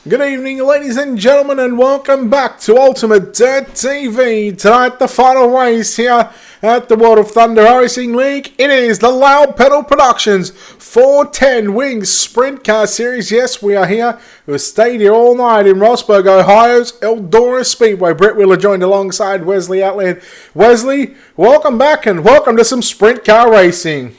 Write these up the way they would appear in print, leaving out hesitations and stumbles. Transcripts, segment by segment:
Good evening, ladies and gentlemen, and welcome back to Ultimate Dirt TV. Tonight, the final race here at the World of Thunder Racing League. It is the Loud Pedal Productions 410 Wings Sprint Car Series. Yes, we are here. We've stayed here all night in Rossburg, Ohio's Eldora Speedway. Brett Wheeler joined alongside Wesley Outland. Wesley, welcome back and welcome to some sprint car racing.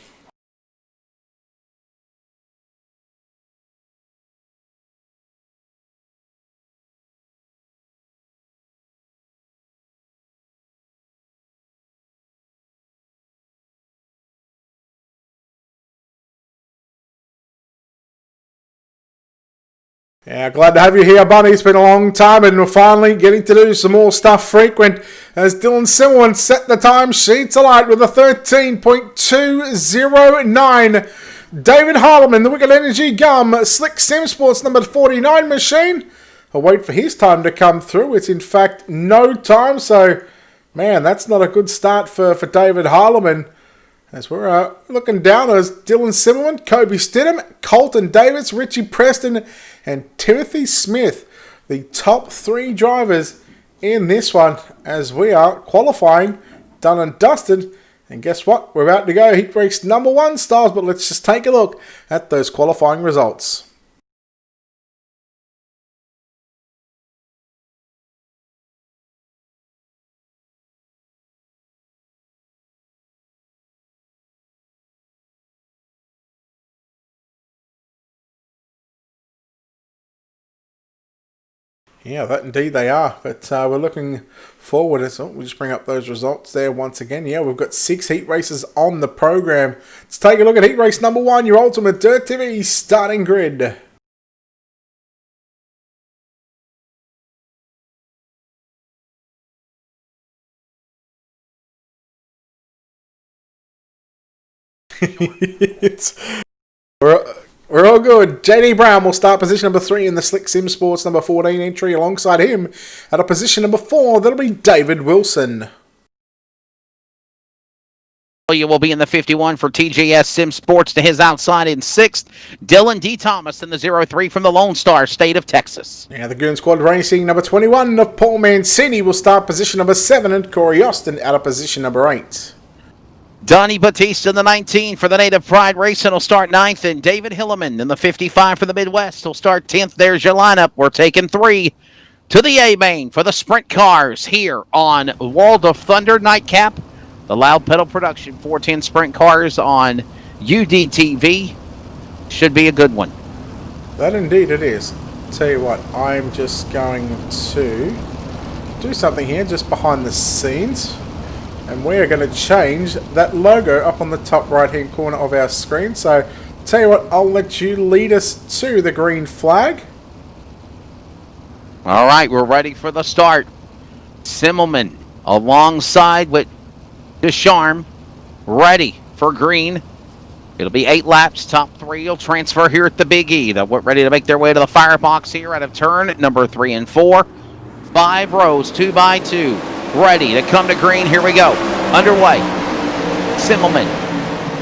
Yeah, glad to have you here, Bunny. It's been a long time, and we're finally getting to do some more stuff frequent as Dylan Simmelman set the time sheets alight with a 13.209. David Harleman, the Wicked Energy Gum, Slick Sim Sports number 49 machine. I'll wait for his time to come through. It's in fact no time, so man, that's not a good start for David Harleman. As we're looking down as Dylan Simmelman, Kobe Stidham, Colton Davis, Richie Preston, and Timothy Smith, the top three drivers in this one, as we are qualifying, done and dusted. And guess what? We're about to go heat race number 1 stars, but let's just take a look at those qualifying results. Yeah, that indeed they are. But we're looking forward. We'll just bring up those results there once again. Yeah, we've got 6 heat races on the program. Let's take a look at heat race number 1, your Ultimate Dirt TV starting grid. We're all good. JD Brown will start position number 3 in the Slick Sim Sports number 14 entry. Alongside him at a position number 4, that'll be David Wilson. You will be in the 51 for TJS Sim Sports to his outside in 6th. Dylan D. Thomas in the 03 from the Lone Star State of Texas. Yeah, the Goon Squad Racing number 21 of Paul Mancini will start position number 7, and Corey Austin at a position number 8. Donnie Batista in the 19 for the Native Pride Racing will start 9th, and David Hilleman in the 55 for the Midwest will start 10th. There's your lineup. We're taking 3 to the A-Main for the Sprint Cars here on World of Thunder Nightcap. The Loud Pedal Production 410 Sprint Cars on UDTV. Should be a good one. That indeed it is. Tell you what, I'm just going to do something here just behind the scenes. And we are going to change that logo up on the top right hand corner of our screen. So, tell you what, I'll let you lead us to the green flag. All right, we're ready for the start. Simmelman alongside with Descharme, ready for green. It'll be 8 laps, top 3 will transfer here at the Big E. They're ready to make their way to the firebox here out of turn number 3 and 4. 5 rows, 2 by 2. Ready to come to green. Here we go. Underway. Simmelman.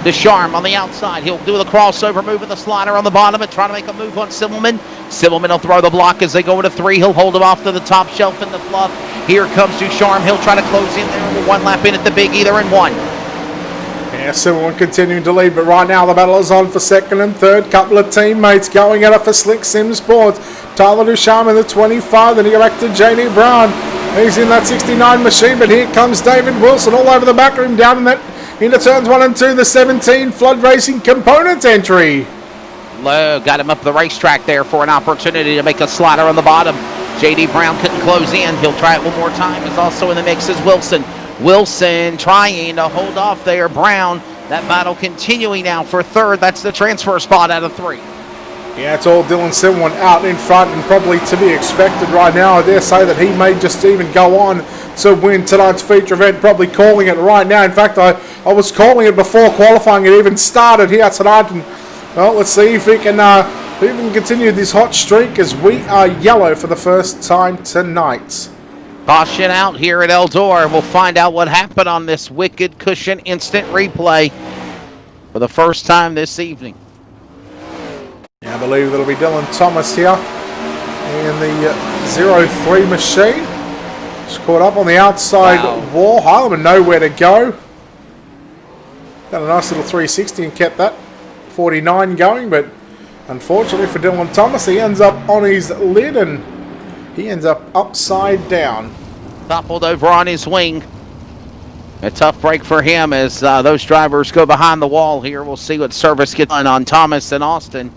Descharme on the outside. He'll do the crossover move with the slider on the bottom and try to make a move on Simmelman. Simmelman will throw the block as they go into 3. He'll hold him off to the top shelf in the fluff. Here comes Descharme. He'll try to close in there with 1 lap in at the Big E. They're in 1. Yeah, Simmelman continuing to lead, but right now the battle is on for 2nd and 3rd. Couple of teammates going at it for Slick Sim Sports. Tyler Ducharme in the 25, then he go back to JD Brown. He's in that 69 machine, but here comes David Wilson all over the back of him, down in that into turns 1 and 2, the 17 Flood Racing Components entry. Low got him up the racetrack there for an opportunity to make a slider on the bottom. JD Brown couldn't close in. He'll try it one more time. Is also in the mix is Wilson. Wilson trying to hold off there. Brown. That battle continuing now for 3rd. That's the transfer spot out of 3. Yeah, it's all Dylan Simmelman out in front, and probably to be expected right now. I dare say that he may just even go on to win tonight's feature event, probably calling it right now. In fact, I was calling it before qualifying it even started here tonight. And, well, let's see if we can even continue this hot streak as we are yellow for the first time tonight. Caution out here at Eldora. We'll find out what happened on this Wicked Cushion instant replay for the first time this evening. Yeah, I believe it'll be Dylan Thomas here in the 03 machine. Just caught up on the outside wall. Harleman nowhere to go. Done a nice little 360 and kept that 49 going, but unfortunately for Dylan Thomas, he ends up on his lid and he ends up upside down. Toppled over on his wing. A tough break for him as those drivers go behind the wall here. We'll see what service gets done on Thomas and Austin.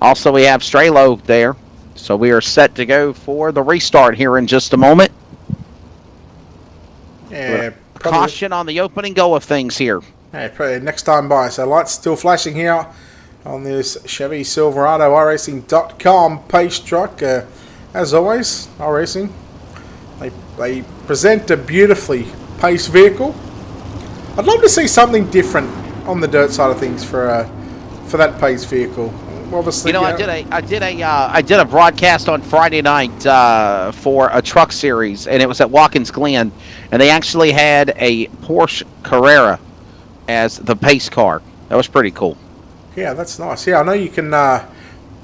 Also, we have Strelo there. So we are set to go for the restart here in just a moment. Yeah, caution on the opening go of things here. Yeah, probably next time by. So lights still flashing here on this Chevy Silverado iRacing.com pace truck. As always, iRacing, they present a beautifully paced vehicle. I'd love to see something different on the dirt side of things for that pace vehicle. Obviously, I did a broadcast on Friday night for a truck series, and it was at Watkins Glen, and they actually had a Porsche Carrera as the pace car. That was pretty cool. Yeah, that's nice. Yeah, I know you can.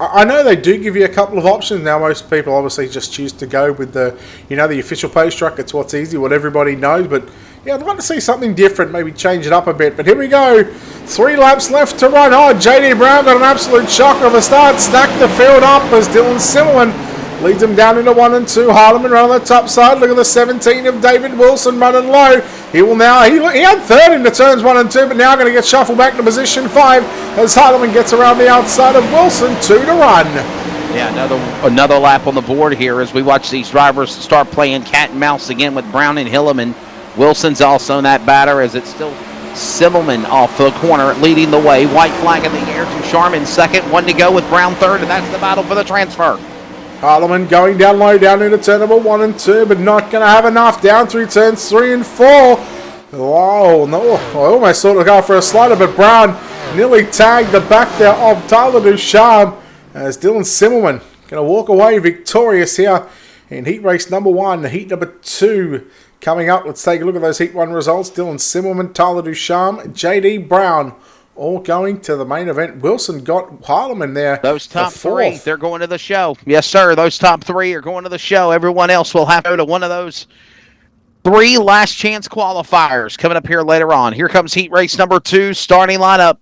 I know they do give you a couple of options now. Most people obviously just choose to go with the official pace truck. It's what's easy, what everybody knows. But yeah, I'd like to see something different, maybe change it up a bit. But here we go. 3 laps left to run. Oh, JD Brown got an absolute shocker of a start. Stacked the field up as Dylan Zimmerman leads him down into 1 and 2. Harleman running on the top side. Look at the 17 of David Wilson running low. He will now, he had third into turns 1 and 2, but now going to get shuffled back to position 5 as Harleman gets around the outside of Wilson. 2 to run. Yeah, another lap on the board here as we watch these drivers start playing cat and mouse again with Brown and Hilleman. Wilson's also in that batter as it's still Simmelman off the corner leading the way. White flag in the air to Sharman second. 1 to go with Brown third, and that's the battle for the transfer. Harleman going down low, down into turn number 1 and 2, but not going to have enough. Down through turns 3 and 4. Oh, no. I almost thought to go for a slider, but Brown nearly tagged the back there of Tyler Ducharme as Dylan Zimmerman going to walk away victorious here in heat race number 1. Heat number 2 coming up. Let's take a look at those heat 1 results. Dylan Zimmerman, Tyler Ducharme, JD Brown, all going to the main event. Wilson got Harleman there. Those top 3, they're going to the show. Yes, sir. Those top 3 are going to the show. Everyone else will have to go to one of those 3 last chance qualifiers coming up here later on. Here comes heat race number 2, starting lineup.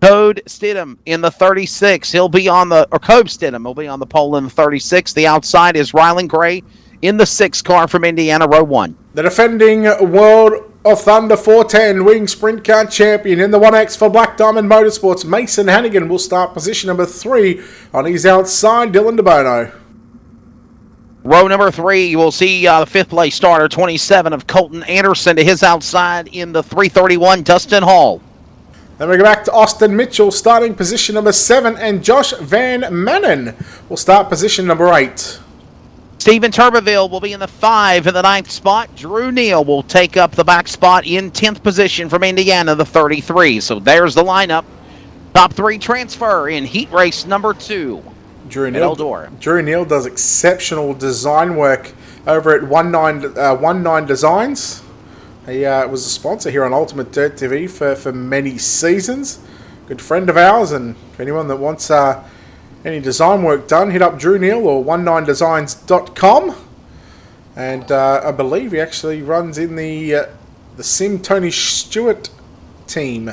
Code Stidham in the 36. Cobe Stidham will be on the pole in the 36. The outside is Rylan Gray in the 6 car from Indiana, row 1. The defending World of Thunder 410 Wing Sprint Car champion in the 1X for Black Diamond Motorsports, Mason Hannigan will start position number 3 on his outside, Dylan DeBono. Row number 3, you will see the 5th place starter, 27 of Colton Anderson to his outside in the 331, Dustin Hall. Then we go back to Austin Mitchell starting position number 7, and Josh Van Manen will start position number 8. Stephen Turbeville will be in the 5 in the 9th spot. Drew Neal will take up the back spot in 10th position from Indiana, the 33. So there's the lineup. Top 3 transfer in heat race number 2. Drew Eldora. Neal does exceptional design work over at 19 Designs. He was a sponsor here on Ultimate Dirt TV for many seasons. Good friend of ours, and if anyone that wants any design work done, hit up Drew Neal or 19designs.com. And I believe he actually runs in the Sim Tony Stewart team.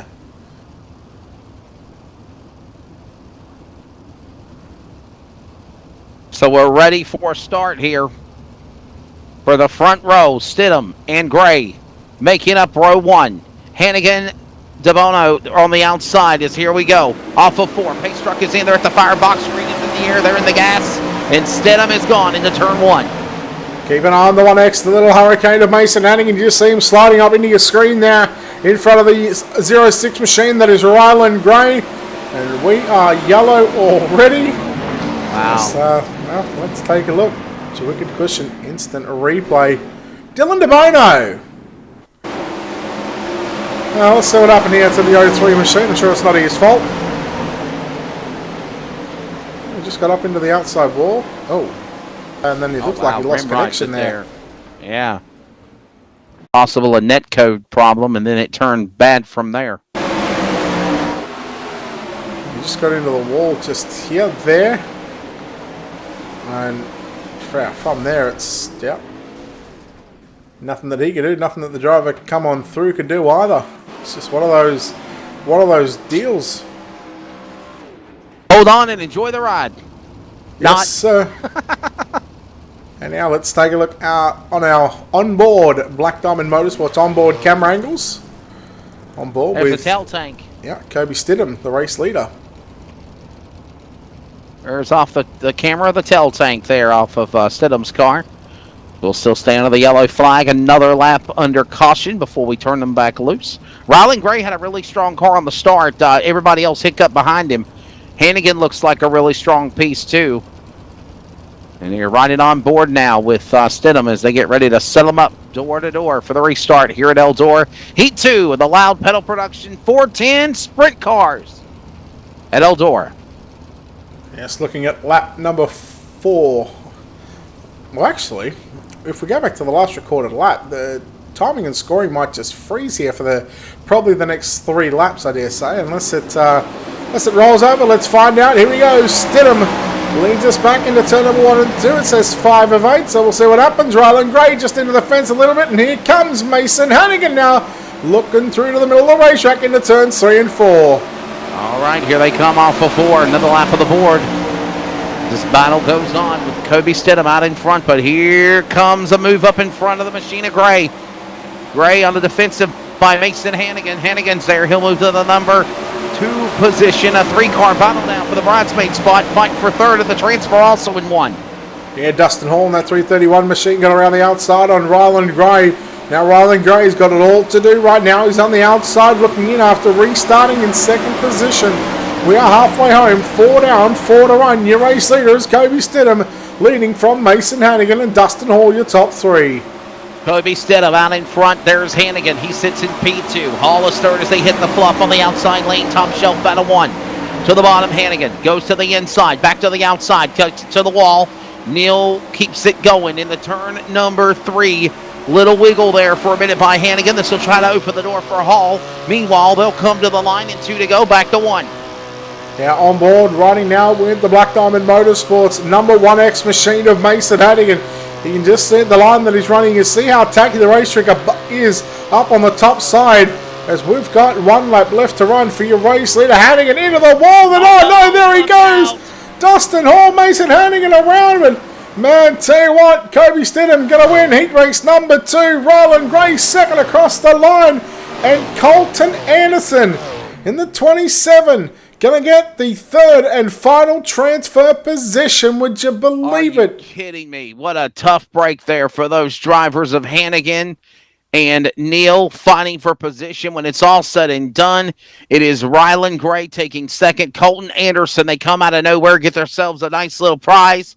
So we're ready for a start here. For the front row, Stidham and Gray making up row 1. Hannigan, DeBono on the outside as here we go. Off of 4. Pace truck is in there at the firebox. Green is in the air. They're in the gas. And Stidham is gone into turn 1. Keep an eye on the 1X, the little hurricane of Mason Hannigan. You just see him sliding up into your screen there in front of the 06 machine. That is Rylan Gray. And we are yellow already. Wow. Well, let's take a look. It's a wicked cushion. Instant replay. Dylan DeBono. Well, let's see what happened here to the 03 machine. I'm sure it's not his fault. He just got up into the outside wall. Oh. And then it looked like he lost connection there. Yeah. Possible a netcode problem, and then it turned bad from there. He just got into the wall just here, there. And from there, it's, yeah, nothing that he can do, nothing that the driver come on through can do either. It's just one of those deals. Hold on and enjoy the ride. Yes, sir. And now let's take a look on our onboard Black Diamond Motorsports onboard camera angles. On board There's with the tail tank. Yeah, Kobe Stidham, the race leader. There's off the camera of the tail tank there off of Stidham's car. We'll still stay under the yellow flag. Another lap under caution before we turn them back loose. Rylan Gray had a really strong car on the start. Everybody else hiccup behind him. Hannigan looks like a really strong piece too. And you're riding on board now with Stidham as they get ready to set them up door to door for the restart here at Eldora. Heat 2 of the Loud Pedal Production 410 Sprint Cars at Eldora. Yes, looking at lap number 4. Well, actually, if we go back to the last recorded lap, the timing and scoring might just freeze here for probably the next 3 laps, I dare say, unless it rolls over. Let's find out. Here we go. Stidham leads us back into turn number 1 and 2. It says 5 of 8, so we'll see what happens. Rylan Gray just into the fence a little bit, and here comes Mason Hannigan now, looking through to the middle of the racetrack into turns 3 and 4. All right, here they come off of 4. Another lap of the board. This battle goes on with Kobe Stidham out in front, but here comes a move up in front of the machine of Gray. Gray on the defensive by Mason Hannigan. Hannigan's there. He'll move to the number 2 position. A 3-car battle now for the bridesmaid spot. Fighting for 3rd at the transfer also in 1. Yeah, Dustin Hall in that 331 machine got around the outside on Rylan Gray. Now Rylan Gray's got it all to do right now. He's on the outside looking in after restarting in 2nd position. We are halfway home. 4 down, 4 to run. Your race leader is Kobe Stidham, leading from Mason Hannigan and Dustin Hall, your top 3. Kobe Stidham out in front. There's Hannigan. He sits in P2. Hall is 3rd as they hit the fluff on the outside lane. Top shelf out of 1. To the bottom, Hannigan goes to the inside. Back to the outside. To the wall. Neal keeps it going in the turn number 3. Little wiggle there for a minute by Hannigan. This will try to open the door for Hall. Meanwhile, they'll come to the line in 2 to go. Back to 1. Now on board, riding now with the Black Diamond Motorsports number 1X machine of Mason Hannigan. You can just see the line that he's running. You see how tacky the racetrack is up on the top side as we've got 1 lap left to run for your race leader. Hannigan into the wall. And oh no, there he goes. Dustin Hall, Mason Hannigan around him. Man, tell you what, Kobe Stidham going to win heat race number 2. Rylan Gray 2nd across the line. And Colton Anderson in the 27. Going to get the 3rd and final transfer position. Would you believe it? Are you kidding me? What a tough break there for those drivers of Hannigan and Neal fighting for position. When it's all said and done, it is Rylan Gray taking 2nd. Colton Anderson, they come out of nowhere, get themselves a nice little prize.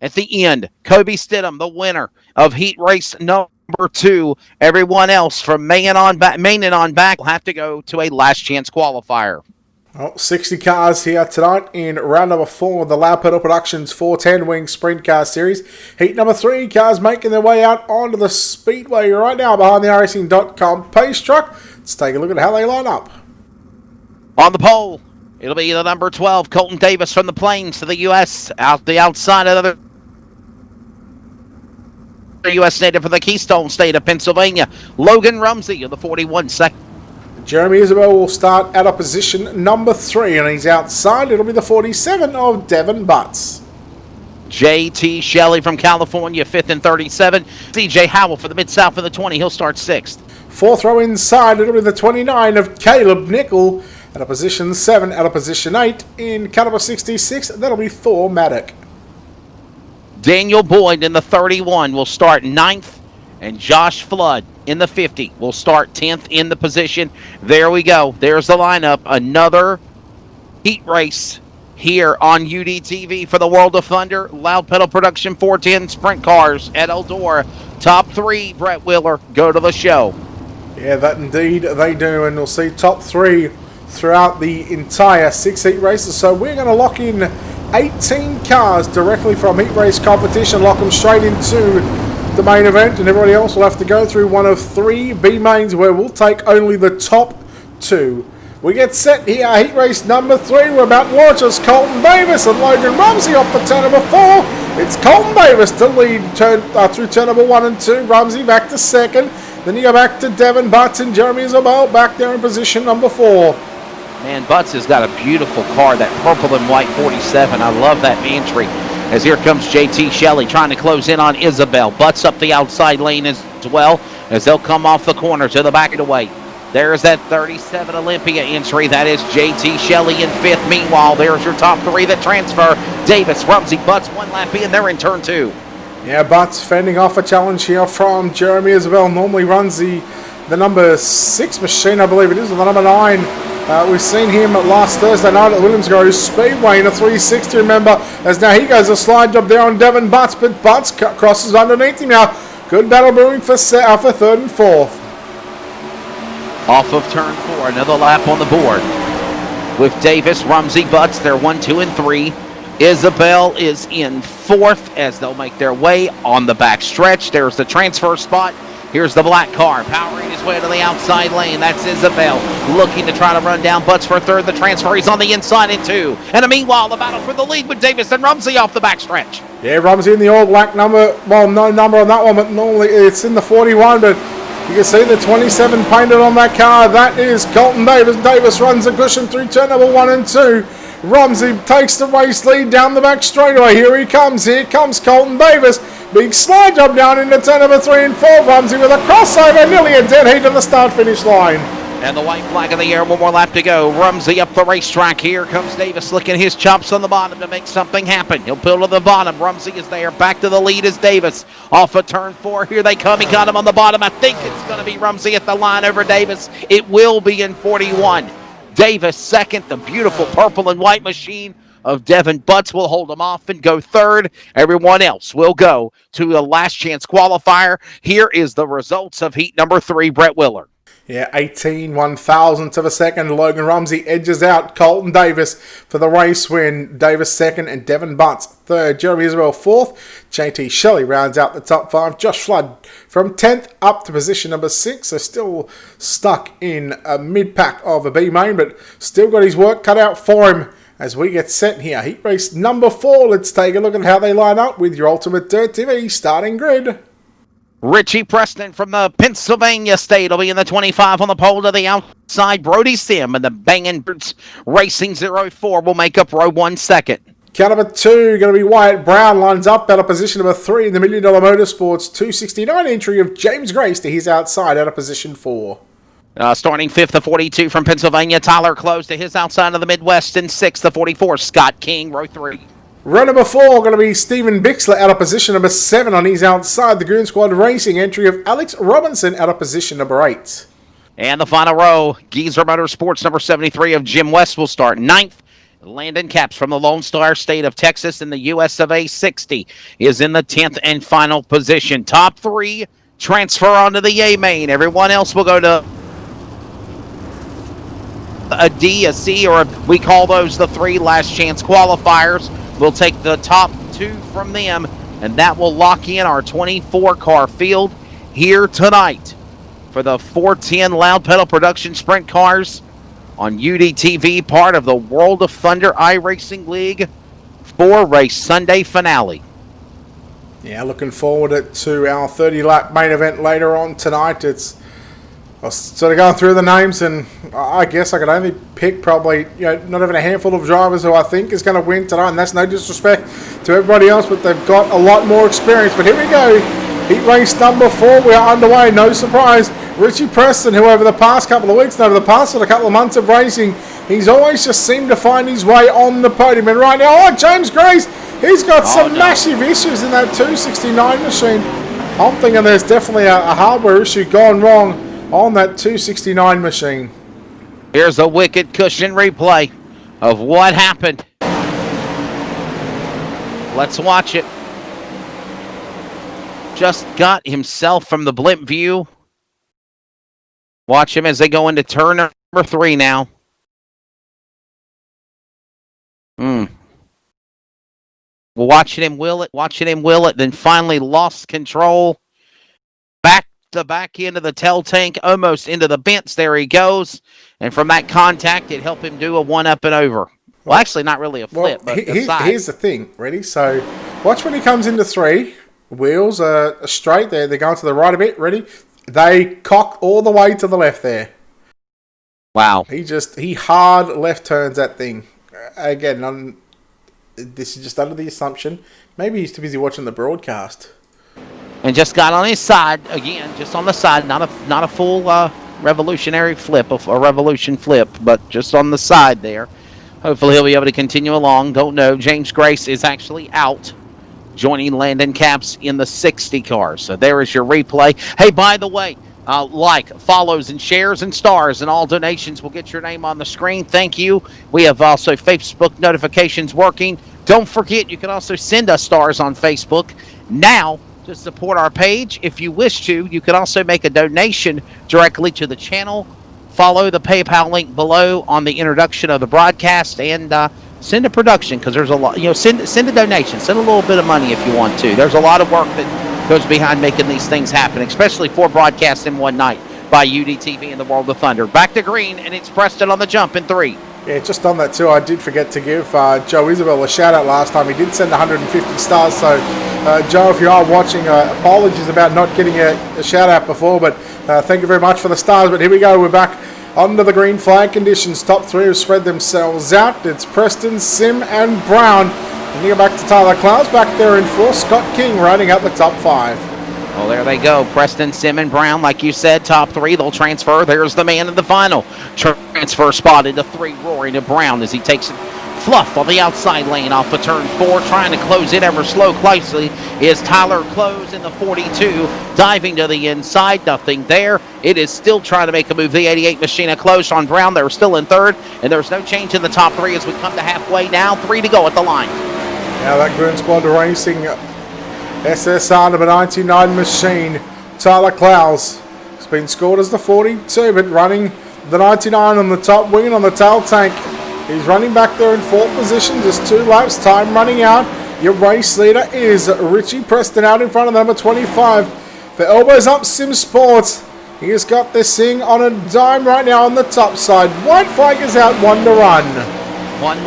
At the end, Kobe Stidham, the winner of heat race number 2. Everyone else from Main and on back will have to go to a last chance qualifier. Oh, 60 cars here tonight in round number 4 of the Loud Pedal Productions 410 Wing Sprint Car Series. Heat number 3, cars making their way out onto the speedway right now behind the iRacing.com pace truck. Let's take a look at how they line up. On the pole, it'll be the number 12, Colton Davis from the Plains to the U.S. Out the outside of the U.S. native for the Keystone State of Pennsylvania, Logan Rumsey of the 41 second. Jeremy Isabel will start at a position number 3, and he's outside. It'll be the 47 of Devin Butts. J.T. Shelley from California, 5th and 37. C.J. Howell for the Mid-South for the 20. He'll start 6th. 4th row inside. It'll be the 29 of Caleb Nickel at a position 7. At a position 8 in caliber 66. That'll be Thor Maddock. Daniel Boyd in the 31 will start 9th. And Josh Flood in the 50 will start 10th in the position. There we go. There's the lineup. Another heat race here on UDTV for the World of Thunder. Loud Pedal Production 410 Sprint Cars at Eldora. Top 3, Brett Wheeler, go to the show. Yeah, that indeed they do. And we'll see top 3 throughout the entire 6 heat races. So we're going to lock in 18 cars directly from heat race competition. Lock them straight into the main event, and everybody else will have to go through one of 3 B mains where we'll take only the top 2. We get set here, heat race number 3. We're about to launch as Colton Davis and Logan Rumsey off the turn number 4. It's Colton Davis to lead through turn number 1 and 2. Rumsey back to second. Then you go back to Devin Butts and Jeremy Isabel back there in position number 4. Man, Butts has got a beautiful car, that purple and white 47. I love that entry. As here comes JT Shelley trying to close in on Isabel. Butts up the outside lane as well as they'll come off the corner to the back of the way. There's that 37 Olympia entry. That is JT Shelley in 5th. Meanwhile, there's your top 3 that transfer. Davis, Rumsey, Butts, 1 lap in. They're in turn 2. Yeah, Butts fending off a challenge here from Jeremy Isabel. Normally runs the number 6 machine, I believe it is, or the number 9. We've seen him last Thursday night at the Williams Grove Speedway in a 360, remember, as now he goes a slide job there on Devin Butts, but Butts crosses underneath him now. Good battle brewing for 3rd and 4th. Off of turn 4, another lap on the board. With Davis, Rumsey, Butts, they're 1, 2, and 3. Isabel is in 4th as they'll make their way on the back stretch. There's the transfer spot. Here's the black car powering his way to the outside lane. That's Isabel looking to try to run down Butts for 3rd. The transfer, he's on the inside in 2. And meanwhile, the battle for the lead with Davis and Rumsey off the backstretch. Yeah, Rumsey in the all black number. Well, no number on that one, but normally it's in the 41. But you can see the 27 painted on that car. That is Colton Davis. Davis runs a cushion through turn number 1 and 2. Rumsey takes the race lead down the back straightaway. Here he comes. Here comes Colton Davis. Big slide job down into turn number 3 and 4. Rumsey with a crossover. Nearly a dead heat to the start-finish line. And the white flag in the air. 1 more lap to go. Rumsey up the racetrack. Here comes Davis licking his chops on the bottom to make something happen. He'll pull to the bottom. Rumsey is there. Back to the lead is Davis. Off of turn 4. Here they come. He got him on the bottom. I think it's going to be Rumsey at the line over Davis. It will be in 41. Davis second. The beautiful purple and white machine of Devin Butts will hold him off and go 3rd. Everyone else will go to a last chance qualifier. Here is the results of heat number 3, Brett Willard. Yeah, 18 1,000ths of a second. Logan Rumsey edges out Colton Davis for the race win. Davis 2nd and Devin Butts 3rd. Jeremy Isabel 4th. JT Shelley rounds out the top 5. Josh Flood from 10th up to position number 6. So still stuck in a mid-pack of a B main, but still got his work cut out for him as we get set here. Heat race number 4. Let's take a look at how they line up with your Ultimate Dirt TV starting grid. Richie Preston from the Pennsylvania State will be in the 25 on the pole to the outside. Brody Sim and the Bangin' Birds Racing 04 will make up row 1 second. Car number 2 going to be Wyatt Brown, lines up out of position number 3 in the $1 Million Motorsports 269 entry of James Grace to his outside out of position 4. Starting 5th, the 42 from Pennsylvania, Tyler Close to his outside of the Midwest, and 6th, the 44, Scott King, row 3. Row number 4 going to be Stephen Bixler out of position number 7 on his outside. The Goon Squad Racing entry of Alex Robinson out of position number 8. And the final row, Geezer Motorsports number 73 of Jim West will start 9th. Landon Capps from the Lone Star State of Texas in the US of A 60 is in the 10th and final position. Top 3 transfer onto the A main. Everyone else will go to a D, a C, or we call those the 3 last chance qualifiers. We'll take the top 2 from them, and that will lock in our 24-car field here tonight for the 410 Loud Pedal Production Sprint Cars on UDTV, part of the World of Thunder iRacing League 4-race Sunday finale. Yeah, looking forward to our 30-lap main event later on tonight. I was sort of going through the names, and I guess I could only pick probably, not even a handful of drivers who I think is going to win tonight, and that's no disrespect to everybody else, but they've got a lot more experience. But here we go. Heat race number 4. We are underway. No surprise. Richie Preston, who over the past couple of weeks and over the past couple of months of racing, he's always just seemed to find his way on the podium. And right now, James Grace, he's got some massive issues in that 269 machine. I'm thinking there's definitely a hardware issue gone wrong on that 269 machine. Here's a wicked cushion replay of what happened. Let's watch it. Just got himself from the blimp view. Watch him as they go into turn number 3 now. Watching him will it, then finally lost control. Back the back end of the tail tank, almost into the vents. There he goes. And from that contact, it helped him do a 1-up and over. Well, actually, not really a flip, but the side. Here's the thing. Ready? So, watch when he comes into 3. Wheels are straight. They're going to the right a bit. Ready? They cock all the way to the left there. Wow. He hard left turns that thing. Again, this is just under the assumption. Maybe he's too busy watching the broadcast. And just got on his side again, just on the side, not a full revolutionary flip, a revolution flip, but just on the side there. Hopefully he'll be able to continue along. Don't know. James Grace is actually out, joining Landon Capps in the 60 car. So there is your replay. Hey, by the way, follows, and shares and stars, and all donations will get your name on the screen. Thank you. We have also Facebook notifications working. Don't forget, you can also send us stars on Facebook now to support our page. If you wish to, you can also make a donation directly to the channel. Follow the PayPal link below on the introduction of the broadcast, and send a production, because there's a lot. Send a donation. Send a little bit of money if you want to. There's a lot of work that goes behind making these things happen, especially 4 broadcasts in one night by UDTV and the World of Thunder. Back to green, and it's Preston on the jump in 3. Yeah, just on that too, I did forget to give Joe Isabel a shout out last time. He did send 150 stars, so Joe, if you are watching, apologies about not getting a shout out before, but thank you very much for the stars. But here we go, we're back under the green flag conditions. Top 3 have spread themselves out. It's Preston, Sim and Brown. And you go back to Tyler Clowes back there in 4. Scott King riding out the top 5. Well, there they go. Preston, Sim, and Brown, like you said, top 3. They'll transfer. There's the man in the final. Transfer spotted to 3, Rory to Brown as he takes it. Fluff on the outside lane off of turn 4, trying to close it ever slow closely is Tyler Clowes in the 42, diving to the inside. Nothing there. It is still trying to make a move. The 88 Machina Close on Brown. They're still in 3rd, and there's no change in the top 3 as we come to halfway now. 3 to go at the line. Now that Goon Squad racing SSR number 99 machine. Tyler Clowes has been scored as the 42, but running the 99 on the top wing and on the tail tank. He's running back there in 4th position, just 2 laps, time running out. Your race leader is Richie Preston out in front of number 25. For Elbows Up Sim Sports, he has got this thing on a dime right now on the top side. White flag is out, 1 to run. One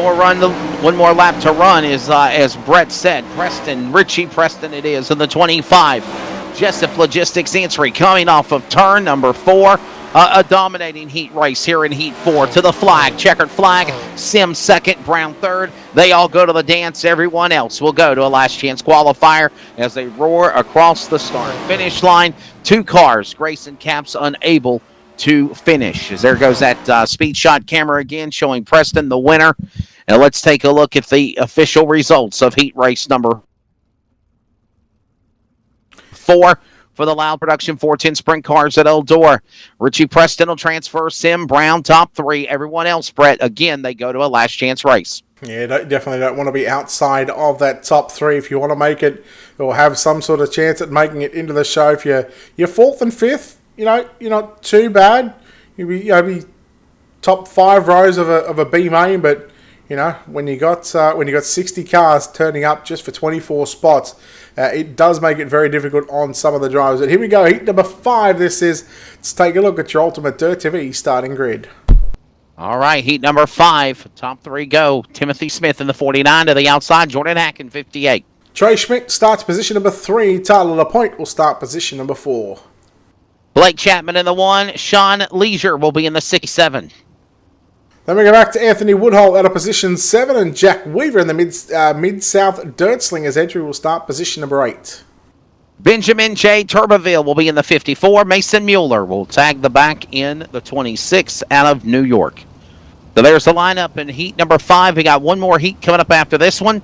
more lap to run is, as Brett said, Richie Preston it is in the 25. Jessup Logistics entry coming off of turn number 4. A dominating heat race here in heat 4 to the flag. Checkered flag. Sim 2nd, Brown 3rd. They all go to the dance. Everyone else will go to a last chance qualifier as they roar across the start finish line. 2 cars. Grayson Capps unable to finish. As there goes that speed shot camera again showing Preston the winner. And let's take a look at the official results of heat race number 4 for the Loud Production 410 Sprint Cars at Eldora. Richie Preston will transfer. Sim Brown top 3. Everyone else, Brett, again, they go to a last chance race. Yeah, definitely don't want to be outside of that top 3 if you want to make it or have some sort of chance at making it into the show. If you're 4th and 5th, you're not too bad. You'll be top 5 rows of a B main, but when you got 60 cars turning up just for 24 spots, it does make it very difficult on some of the drivers. But here we go, heat number 5. Let's take a look at your Ultimate Dirt TV starting grid. All right, heat number 5. Top 3 go. Timothy Smith in the 49 to the outside. Jordan Hack in 58. Trey Schmidt starts position number 3. Tyler Lapointe will start position number 4. Blake Chapman in the 1. Sean Leisure will be in the 67. Then we go back to Anthony Woodhull out of position 7, and Jack Weaver in the Mid-South Dirt Slingers entry will start position number 8. Benjamin J. Turbeville will be in the 54. Mason Mueller will tag the back in the 26 out of New York. So there's the lineup in heat number 5. We got one more heat coming up after this one.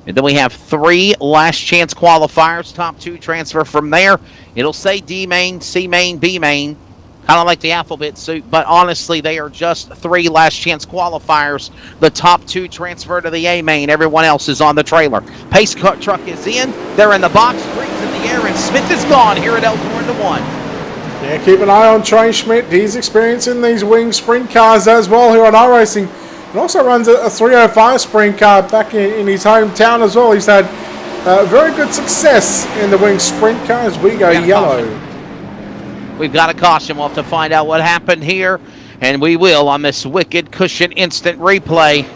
And then we have 3 last chance qualifiers. Top 2 transfer from there. It'll say D main, C main, B main. Kind of like the alphabet soup, but honestly, they are just 3 last chance qualifiers. The top 2 transfer to the A main. Everyone else is on the trailer. Pace truck is in. They're in the box. Green's in the air, and Smith is gone here at Eldora to 1. Yeah, keep an eye on Trey Schmidt. He's experiencing these wing sprint cars as well here on iRacing. And also runs a 305 sprint car back in his hometown as well. He's had very good success in the wing sprint car as we go yellow. We've got a caution. We'll have to find out what happened here, and we will on this Wicked Cushion instant replay.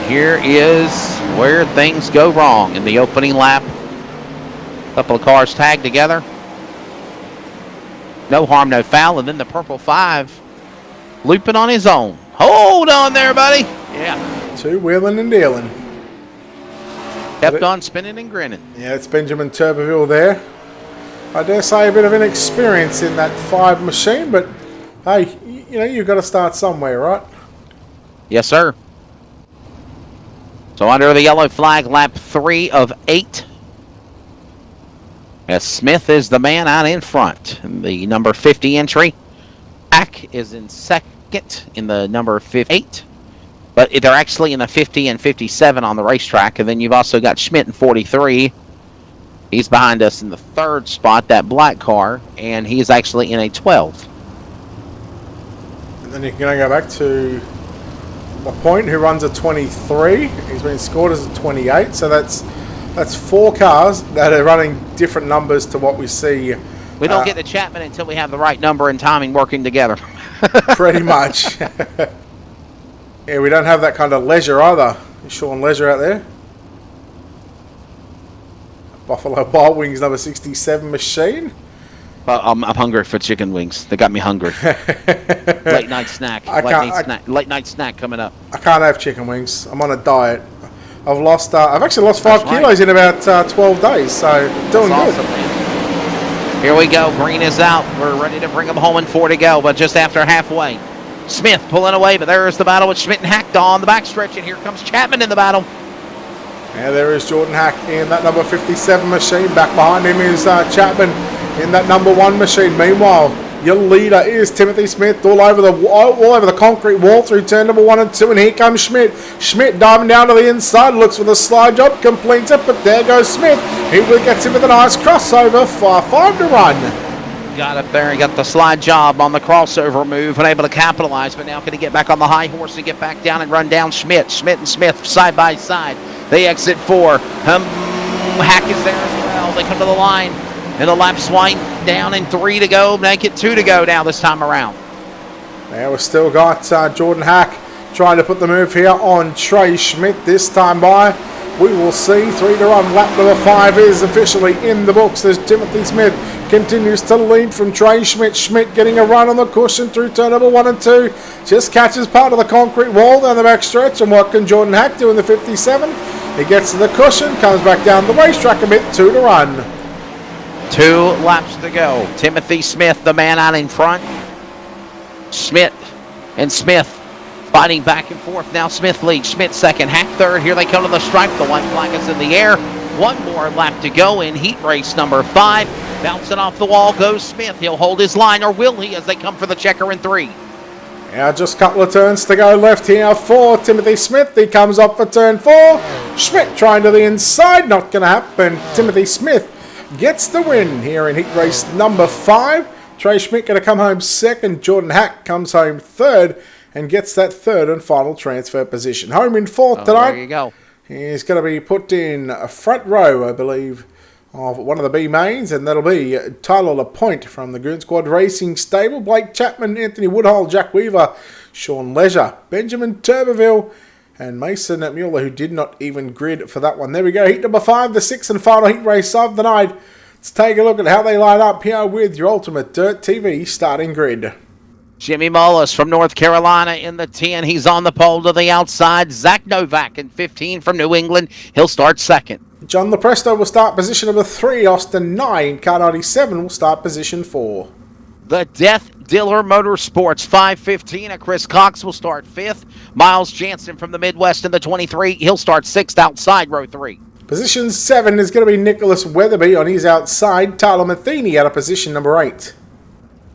here is where things go wrong in the opening lap. A couple of cars tagged together. No harm, no foul. And then the purple 5 looping on his own. Hold on there, buddy. Yeah. Two wheeling and dealing. Kept on spinning and grinning. Yeah, it's Benjamin Turbeville there. I dare say a bit of inexperience in that 5 machine, but hey, you know, you've got to start somewhere, right? Yes, sir. So under the yellow flag, lap 3 of 8. As Smith is the man out in front. The number 50 entry. Hack is in second in the number 58. But they're actually in the 50 and 57 on the racetrack. And then you've also got Schmidt in 43. He's behind us in the 3rd spot, that black car. And he's actually in a 12. And then you're going to go back to LaPointe, who runs a 23. He's been scored as a 28. So that's 4 cars that are running different numbers to what we see. We don't get to Chapman until we have the right number and timing working together. Pretty much. Yeah, we don't have that kind of leisure either. Is Sean Leisure out there? Buffalo Wild Wings number 67 machine. I'm hungry for chicken wings. They got me hungry. Late night snack. Late night snack coming up. I can't have chicken wings. I'm on a diet. I've actually lost 5 That's right. kilos in about 12 days, so doing That's good. awesome, man. Here we go. Green is out. We're ready to bring them home in 4 to go, but just after halfway. Smith pulling away, but there's the battle with Schmidt and Hack on the backstretch, and here comes Chapman in the battle. And there is Jordan Hack in that number 57 machine. Back behind him is Chapman in that number 1 machine. Meanwhile, your leader is Timothy Smith all over the concrete wall through turn number 1 and 2, and here comes Schmidt. Schmidt diving down to the inside, looks for the slide job, completes it, but there goes Smith. He gets him with a nice crossover for 5 to run. Got up there and got the slide job on the crossover move and able to capitalize, but now can he get back on the high horse and get back down and run down Schmidt. Schmidt and Smith side by side. They exit 4. Hack is there as well. They come to the line. And the laps wind down in 3 to go. Make it 2 to go now this time around. Now we've still got Jordan Hack trying to put the move here on Trey Schmidt this time by. We will see 3 to run. Lap number 5 is officially in the books as Timothy Smith continues to lead from Trey Schmidt. Schmidt getting a run on the cushion through turn number 1 and 2. Just catches part of the concrete wall down the back stretch. And what can Jordan Hack do in the 57? He gets to the cushion, comes back down the racetrack a bit, 2 to run. 2 laps to go. Timothy Smith, the man out in front. Schmidt and Smith fighting back and forth. Now Smith leads. Schmidt second. Hack third. Here they come to the stripe. The white flag is in the air. 1 more lap to go in heat race number 5. Bouncing off the wall goes Smith. He'll hold his line, or will he, as they come for the checker in 3. Now just a couple of turns to go left here for Timothy Smith. He comes up for turn 4. Schmidt trying to the inside. Not going to happen. Timothy Smith gets the win here in heat race number 5. Trey Schmidt going to come home 2nd. Jordan Hack comes home 3rd and gets that 3rd and final transfer position. Home in 4th tonight. There you go. He's going to be put in a front row, I believe, of one of the B mains, and that'll be Tyler LaPointe from the Goon Squad Racing Stable. Blake Chapman, Anthony Woodhull, Jack Weaver, Sean Leisure, Benjamin Turbeville, and Mason Mueller, who did not even grid for that one. There we go. Heat number 5, the 6th and final heat race of the night. Let's take a look at how they line up here with your Ultimate Dirt TV starting grid. Jimmy Mullis from North Carolina in the 10. He's on the pole to the outside. Zach Novak in 15 from New England. He'll start 2nd. John Lepresto will start position number 3. Austin 9, car 97 will start position 4. The Death Dealer Motorsports 515 at Chris Cox will start 5th. Miles Jansen from the Midwest in the 23. He'll start 6th outside row 3. Position 7 is going to be Nicholas Weatherby on his outside. Tyler Matheny out of position number 8.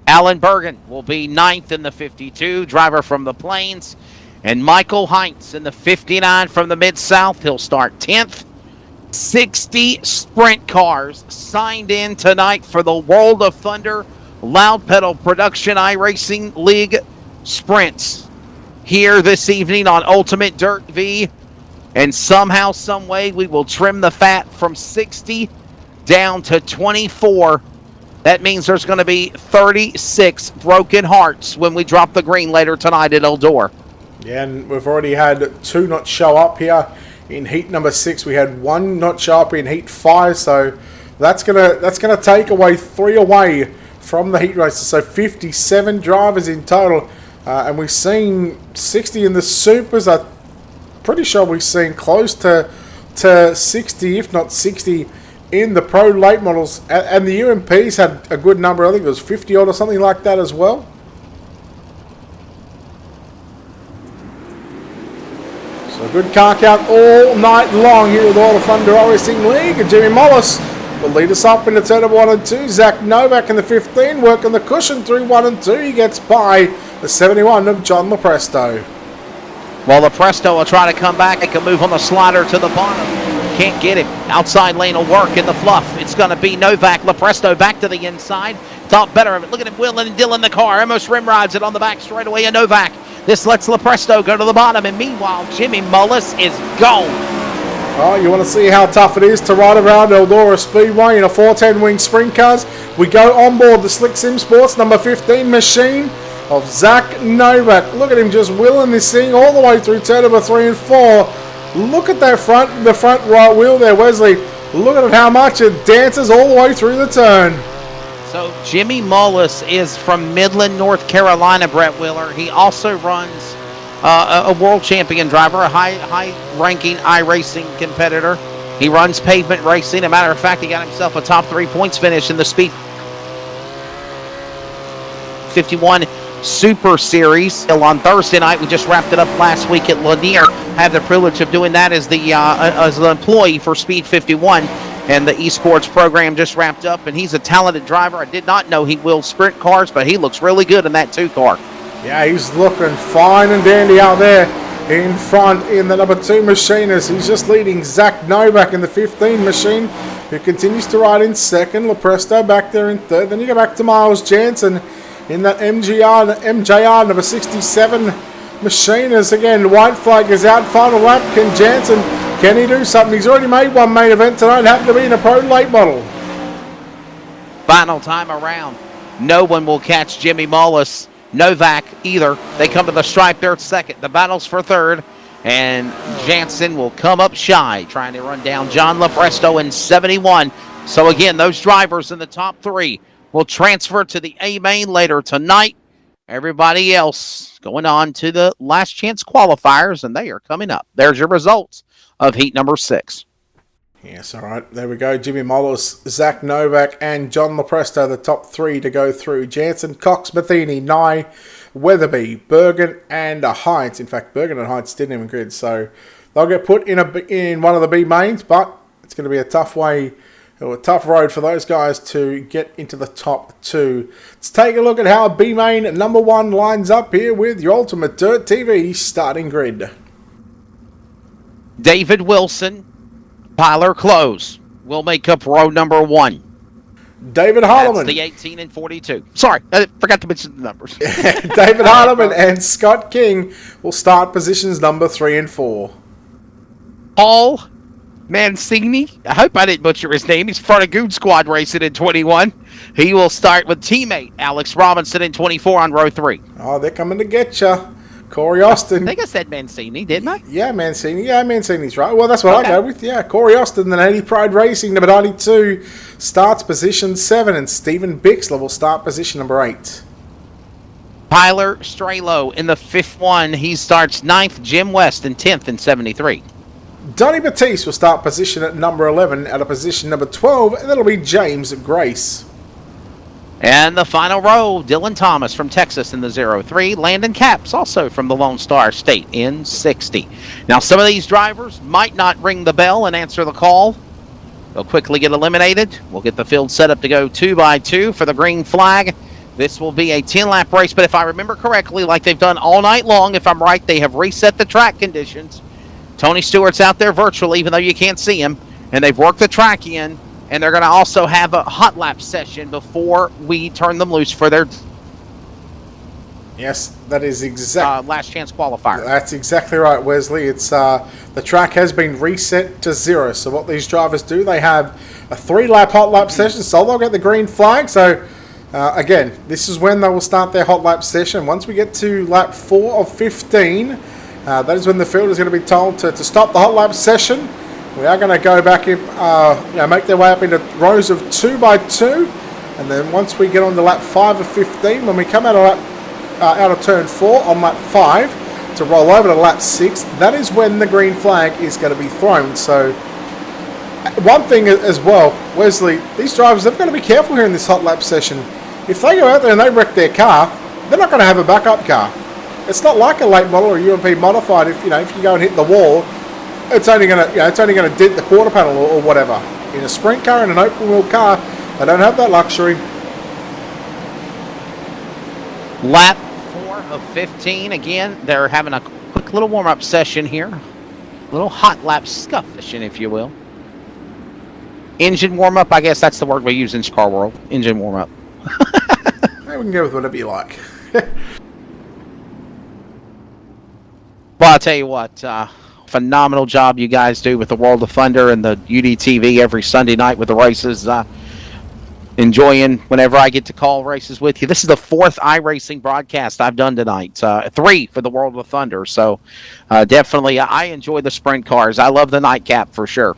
Alan Bergen will be 9th in the 52, driver from the Plains. And Michael Heinz in the 59 from the Mid-South. He'll start 10th. 60 sprint cars signed in tonight for the World of Thunder Loud Pedal Production iRacing League Sprints here this evening on Ultimate Dirt V. And somehow, some way, we will trim the fat from 60 down to 24. That means there's going to be 36 broken hearts when we drop the green later tonight at Eldora. Yeah, and we've already had 2 not show up here in heat number 6. We had 1 not show up in heat 5, so that's gonna take away 3 away from the heat races. So 57 drivers in total, and we've seen 60 in the supers. I'm pretty sure we've seen close to 60, if not 60, in the pro late models, and the UMPs had a good number. I think it was 50 odd or something like that as well. So a good car count all night long here with all the Eldora Racing League. And Jimmy Mollis will lead us up into turn 1 and 2. Zach Novak in the 15, working the cushion through 1 and 2. He gets by the 71 of John Lepresto. Well, Lepresto will try to come back. He can move on the slider to the bottom. Can't get him. Outside lane will work in the fluff. It's going to be Novak. Lepresto back to the inside. Thought better of it. Look at him wheeling and dealing the car. Almost rim rides it on the back straightaway of Novak. This lets Lepresto go to the bottom. And meanwhile, Jimmy Mullis is gone. Oh, you want to see how tough it is to ride around Eldora Speedway in a 410 wing sprint cars? We go on board the Slick Sim Sports number 15 machine of Zach Novak. Look at him just wheeling this thing all the way through turn number 3 and 4. Look at that the front right wheel there, Wesley. Look at how much it dances all the way through the turn. So Jimmy Mullis is from Midland, North Carolina, Brett Wheeler. He also runs a world champion driver, a high-ranking iRacing competitor. He runs pavement racing. As a matter of fact, he got himself a top 3 points finish in the Speed 51 Super Series. On Thursday night, we just wrapped it up last week at Lanier. I have the privilege of doing that as an employee for Speed 51, and the esports program just wrapped up. And he's a talented driver. I did not know he wheels sprint cars, but he looks really good in that 2 car. Yeah, he's looking fine and dandy out there in front in the number 2 machine as he's just leading Zach Novak in the 15 machine, who continues to ride in second. Lepresto back there in third. Then you go back to Miles Jansen in that MJR number 67 machine. As again, white flag is out. Final lap. Can he do something? He's already made one main event tonight. Happened to be in a pro late model. Final time around. No one will catch Jimmy Mullis, Novak either. They come to the stripe. They're second. The battle's for third. And Jansen will come up shy, trying to run down John Lepresto in 71. So again, those drivers in the top 3 will transfer to the A main later tonight. Everybody else going on to the last chance qualifiers, and they are coming up. There's your results of heat number 6. Yes, all right. There we go. Jimmy Mollis, Zach Novak, and John Lepresto, the top 3 to go through. Jansen, Cox, Matheny, Nye, Weatherby, Bergen, and Heights. In fact, Bergen and Heights didn't even grid, so they'll get put in one of the B mains, but it's going to be a tough road for those guys to get into the top 2. Let's take a look at how B main number 1 lines up here with your Ultimate Dirt TV starting grid. David Wilson, Tyler Close will make up row number 1. David Harleman. That's the 18 and 42. Sorry, I forgot to mention the numbers. David Harleman and Scott King will start positions number 3 and 4. Paul Mancini, I hope I didn't butcher his name. He's part of Goon Squad racing in 21. He will start with teammate Alex Robinson in 24 on row 3. Oh, they're coming to get you. Corey Austin. I think I said Mancini, didn't I? Yeah, Mancini. Yeah, Mancini's right. Well, that's what I go with. Yeah, Corey Austin, the 80 Pride Racing, number 92, starts position 7, and Stephen Bixler will start position number 8. Tyler Strelo in the 5th one. He starts 9th. Jim West in 10th and 73. Donnie Batiste will start position at number 11, at a position number 12, and that'll be James Grace. And the final row, Dylan Thomas from Texas in the 03. Landon Capps, also from the Lone Star State, in 60. Now, some of these drivers might not ring the bell and answer the call. They'll quickly get eliminated. We'll get the field set up to go 2 by 2 for the green flag. This will be a 10-lap race, but if I remember correctly, like they've done all night long, if I'm right, they have reset the track conditions. Tony Stewart's out there virtually, even though you can't see him, and they've worked the track in. And they're going to also have a hot lap session before we turn them loose for their Yes, that is exactly last chance qualifier. That's exactly right, Wesley. It's the track has been reset to 0. So what these drivers do, they have a 3-lap hot lap session. So they'll get the green flag. So Again, this is when they will start their hot lap session. Once we get to lap 4 of 15, that is when the field is going to be told to stop the hot lap session. We are going to go back in, make their way up into rows of 2 by 2. And then once we get on to lap 5 of 15, when we come out of turn 4 on lap 5 to roll over to lap 6, that is when the green flag is going to be thrown. So one thing as well, Wesley, these drivers, they've got to be careful here in this hot lap session. If they go out there and they wreck their car, they're not going to have a backup car. It's not like a late model or UMP modified. If you go and hit the wall, it's only going to dent the quarter panel or whatever. In a sprint car and an open wheel car, they don't have that luxury. Lap 4 of 15. Again, they're having a quick little warm-up session here. A little hot lap scuff session, if you will. Engine warm-up, I guess that's the word we use in car world. Engine warm-up. Hey, we can go with whatever you like. Well, I'll tell you what, phenomenal job you guys do with the World of Thunder and the UDTV every Sunday night with the races. Enjoying whenever I get to call races with you. This is the 4th iRacing broadcast I've done tonight. 3 for the World of Thunder. So definitely, I enjoy the sprint cars. I love the nightcap for sure.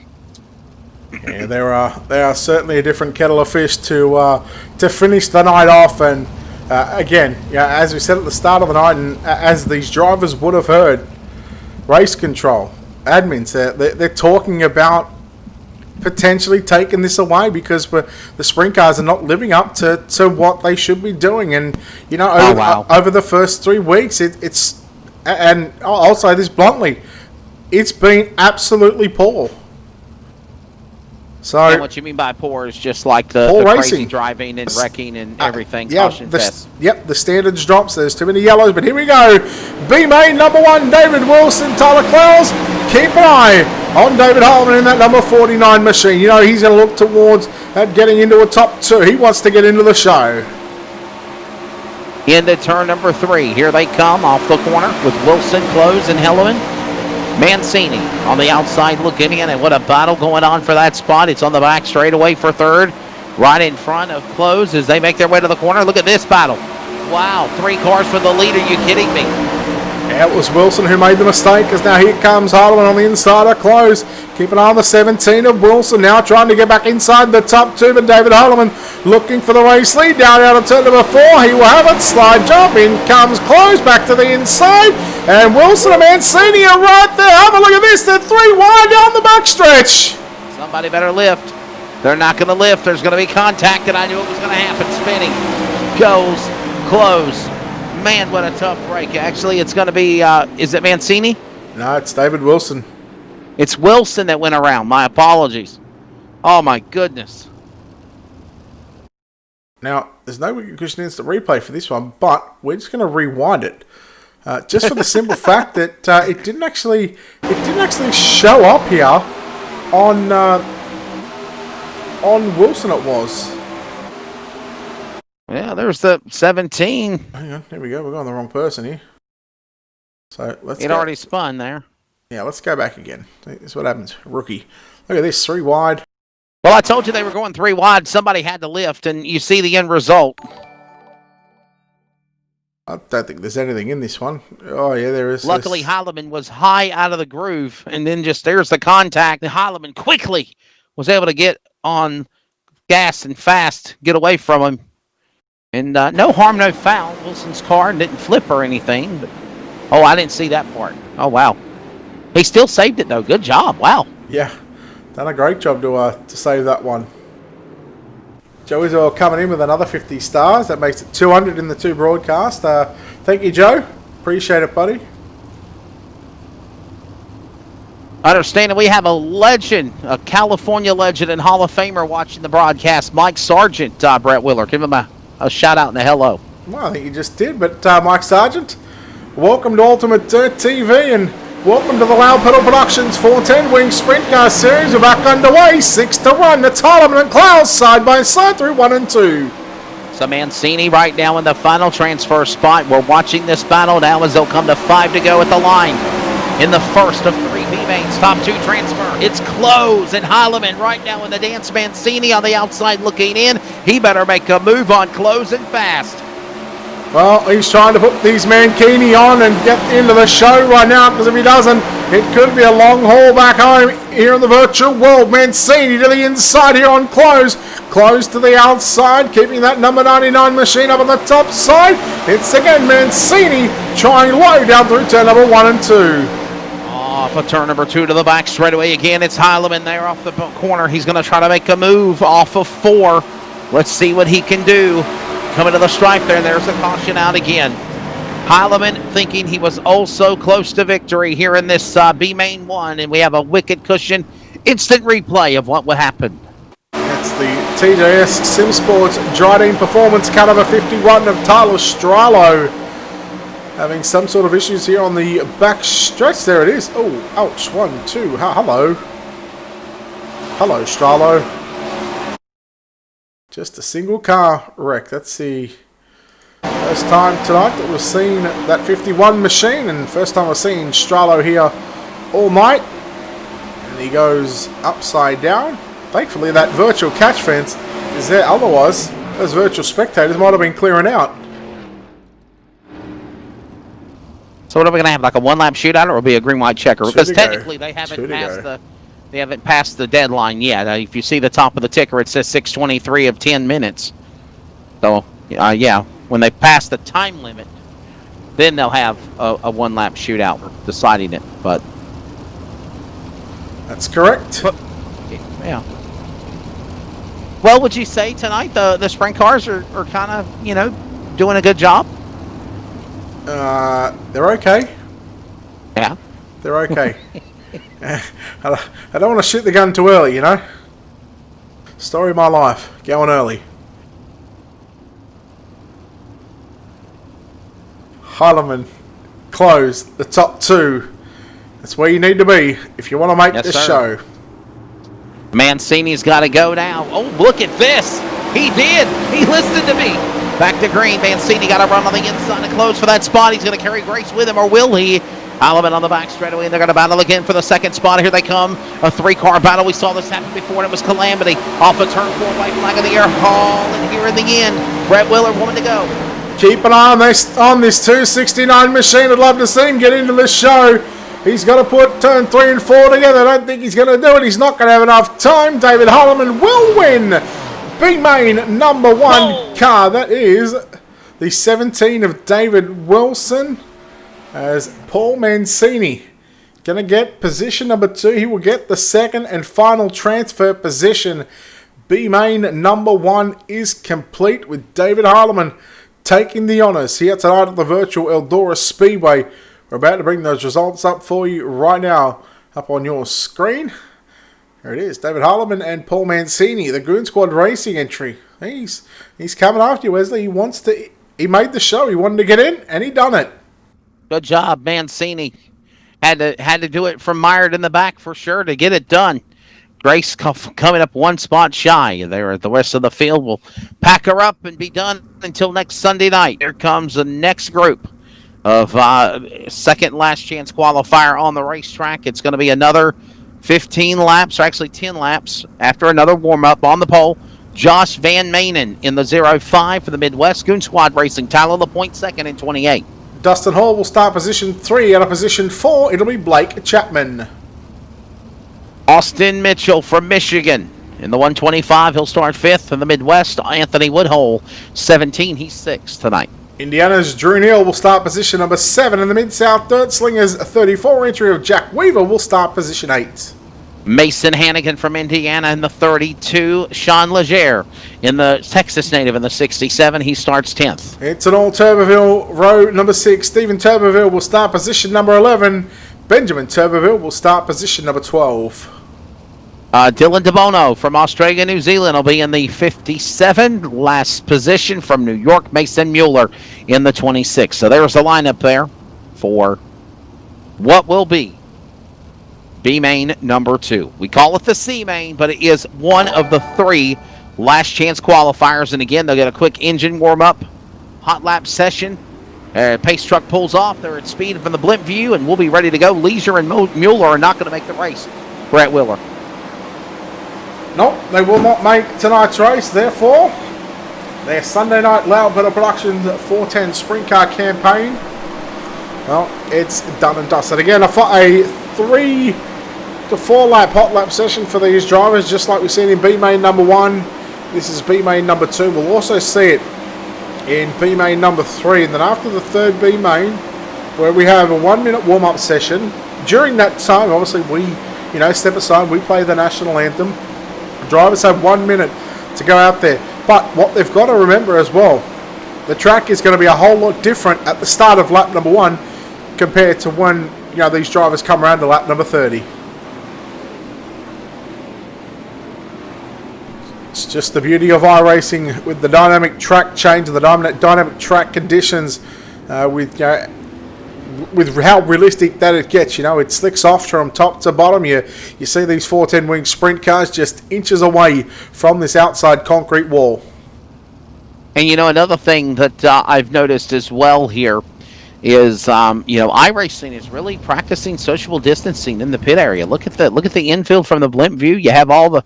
Yeah, they are certainly a different kettle of fish to finish the night off. And again, as we said at the start of the night, and as these drivers would have heard, race control, admins, they're talking about potentially taking this away because the sprint cars are not living up to what they should be doing. And over the first 3 weeks, it's and I'll say this bluntly, it's been absolutely poor. So and what you mean by poor is just like the crazy driving and wrecking and everything. Caution fest. Yep, the standards drops. There's too many yellows, but here we go. B-Main, number 1, David Wilson, Tyler Clowes. Keep an eye on David Harleman in that number 49 machine. He's going to look towards getting into a top 2. He wants to get into the show. Into turn number 3. Here they come off the corner with Wilson, Clowes, and Helleman. Mancini on the outside looking in, and what a battle going on for that spot. It's on the back straightaway for 3rd, right in front of Clowes as they make their way to the corner. Look at this battle. Wow, 3 cars for the lead. Are you kidding me? Yeah, it was Wilson who made the mistake, as now here comes Harleman on the inside of Clowes. Keep an eye on the 17 of Wilson, now trying to get back inside the top 2, but David Harleman looking for the race lead down out of turn number 4. He will have it, slide jump, in comes Clowes back to the inside, and Wilson and Mancini are right there. Have a look at this, they're 3 wide down the backstretch. Somebody better lift. They're not going to lift. There's going to be contact, and I knew it was going to happen. Spinning goes Clowes. Man, what a tough break. Actually, it's going to be, is it Mancini? No, it's David Wilson. It's Wilson that went around. My apologies. Oh, my goodness. Now, there's no Christian instant replay for this one, but we're just going to rewind it. Just for the simple fact that it didn't actually show up here on Wilson it was. Yeah, there's the 17. Hang on, here we go. We're going the wrong person here. So let's. It already spun there. Yeah, let's go back again. This is what happens. Rookie. Look at this, 3 wide. Well, I told you they were going 3 wide. Somebody had to lift, and you see the end result. I don't think there's anything in this one. Oh, yeah, there is. Luckily, Heilemann was high out of the groove, and then just there's the contact. And Heilemann quickly was able to get on gas and fast, get away from him. And no harm, no foul. Wilson's car didn't flip or anything. But, oh, I didn't see that part. Oh, wow. He still saved it, though. Good job. Wow. Yeah, done a great job to save that one. Joe Isabel coming in with another 50 stars. That makes it 200 in the 2 broadcast. Thank you, Joe. Appreciate it, buddy. Understand that we have a legend, a California legend and Hall of Famer watching the broadcast, Mike Sargent, Brett Willer. Give him a shout out and a hello. Well, I think you just did, but Mike Sargent, welcome to Ultimate Dirt TV and welcome to the Loud Pedal Productions 410 Wing Sprint Car Series. We're back underway, 6 to 1. That's Harleman and Clowes side by side through 1 and 2. So Mancini right now in the final transfer spot. We're watching this battle now as they'll come to 5 to go at the line in the first of 3 B-Main's top 2 transfer. It's close, and Heilemann right now in the dance. Mancini on the outside looking in. He better make a move on close and fast. Well, he's trying to put these Mancini on and get into the show right now, because if he doesn't, it could be a long haul back home here in the virtual world. Mancini to the inside here on close. Close to the outside, keeping that number 99 machine up on the top side. It's again Mancini trying low down through turn number 1 and 2. Off of turn number 2 to the back straightaway again. It's Heilemann there off the corner. He's going to try to make a move off of 4. Let's see what he can do. Coming to the stripe there, and there's a caution out again. Heilemann thinking he was oh so close to victory here in this B-Main 1, and we have a wicked cushion instant replay of what would happen. That's the TJS Sim Sports Dryden Performance car number 51 of Tyler Stralo. Having some sort of issues here on the back stretch. There it is. Oh, ouch. 1, 2. Hello. Hello, Stralo. Just a single car wreck. That's the first time tonight that we've seen that 51 machine, and first time we've seen Stralo here all night. And he goes upside down. Thankfully that virtual catch fence is there, otherwise those virtual spectators might have been clearing out. So what are we going to have, like a one-lap shootout, or will it be a green-white checker? Because technically they haven't passed the deadline yet. If you see the top of the ticker, it says 6:23 of 10 minutes. So, yeah, when they pass the time limit, then they'll have a one-lap shootout deciding it. But that's correct. Yeah. Well, would you say tonight the sprint cars are kind of, doing a good job? They're okay. Yeah. They're okay. I don't want to shoot the gun too early, Story of my life. Going early. Heilemann closed the top 2. That's where you need to be if you want to make this show. Mancini's got to go now. Oh, look at this. He did. He listened to me. Back to green. Mancini got to run on the inside and close for that spot. He's going to carry Grace with him, or will he? Heilemann on the back straightaway, and they're going to battle again for the second spot. Here they come. A 3-car battle. We saw this happen before, and it was Calamity. Off of turn 4, white flag in the air. Hall, and here in the end, Brett Willer, woman to go. Keep an eye on this 269 machine. I'd love to see him get into this show. He's got to put turn 3 and 4 together. I don't think he's going to do it. He's not going to have enough time. David Heilemann will win B-Main number 1 car. That is the 17 of David Wilson, as Paul Mancini going to get position number 2. He will get the second and final transfer position. B-Main number 1 is complete, with David Heilemann taking the honours here tonight at the virtual Eldora Speedway. We're about to bring those results up for you right now, up on your screen. There it is, David Heilemann and Paul Mancini, the Goon Squad Racing entry. He's coming after you, Wesley. He made the show. He wanted to get in, and he done it. Good job, Mancini. Had to do it from Myard in the back for sure to get it done. Grace coming up 1 spot shy. There, the rest of the field will pack her up and be done until next Sunday night. Here comes the next group of second last chance qualifier on the racetrack. It's going to be another 15 laps, or actually 10 laps, after another warm-up on the pole. Josh Van Manen in the 05 for the Midwest. Goon Squad Racing. Tyler LaPointe second in 28. Dustin Hall will start position 3. Out of position 4, it'll be Blake Chapman. Austin Mitchell from Michigan in the 125. He'll start 5th in the Midwest. Anthony Woodhull, 17. He's 6th tonight. Indiana's Drew Neal will start position number 7. In the Mid-South Dirt Slingers 34 entry of Jack Weaver will start position 8. Mason Hannigan from Indiana in the 32. Sean Legere in the Texas native in the 67. He starts 10th. It's an all Turbeville row number 6. Stephen Turbeville will start position number 11. Benjamin Turbeville will start position number 12. Dylan DeBono from Australia, New Zealand will be in the 57. Last position from New York, Mason Mueller in the 26. So there's the lineup there for what will be B-Main number 2. We call it the C-Main, but it is one of the 3 last chance qualifiers. And again, they'll get a quick engine warm-up, hot lap session, Pace truck pulls off. They're at speed from the blimp view, and we'll be ready to go. Leisure and Mueller are not going to make the race. Brett Wheeler. Nope, they will not make tonight's race. Therefore, their Sunday night Loudbetter Productions 410 Sprint Car campaign, well, it's done and dusted. Again, a 3 to 4 lap hot lap session for these drivers, just like we've seen in B main number 1. This is B main number 2. We'll also see it in B main number 3, and then after the third B main, where we have a 1 minute warm up session. During that time, obviously we, step aside, we play the national anthem. Drivers have 1 minute to go out there. But what they've got to remember as well, the track is going to be a whole lot different at the start of lap number 1 compared to when these drivers come around to lap number 30. It's just the beauty of iRacing with the dynamic track change and the dynamic track conditions, with how realistic that it gets. It slicks off from top to bottom. You see these 410 wing sprint cars just inches away from this outside concrete wall. And another thing that I've noticed as well here is iRacing is really practicing social distancing in the pit area. Look at the infield from the blimp view. You have all the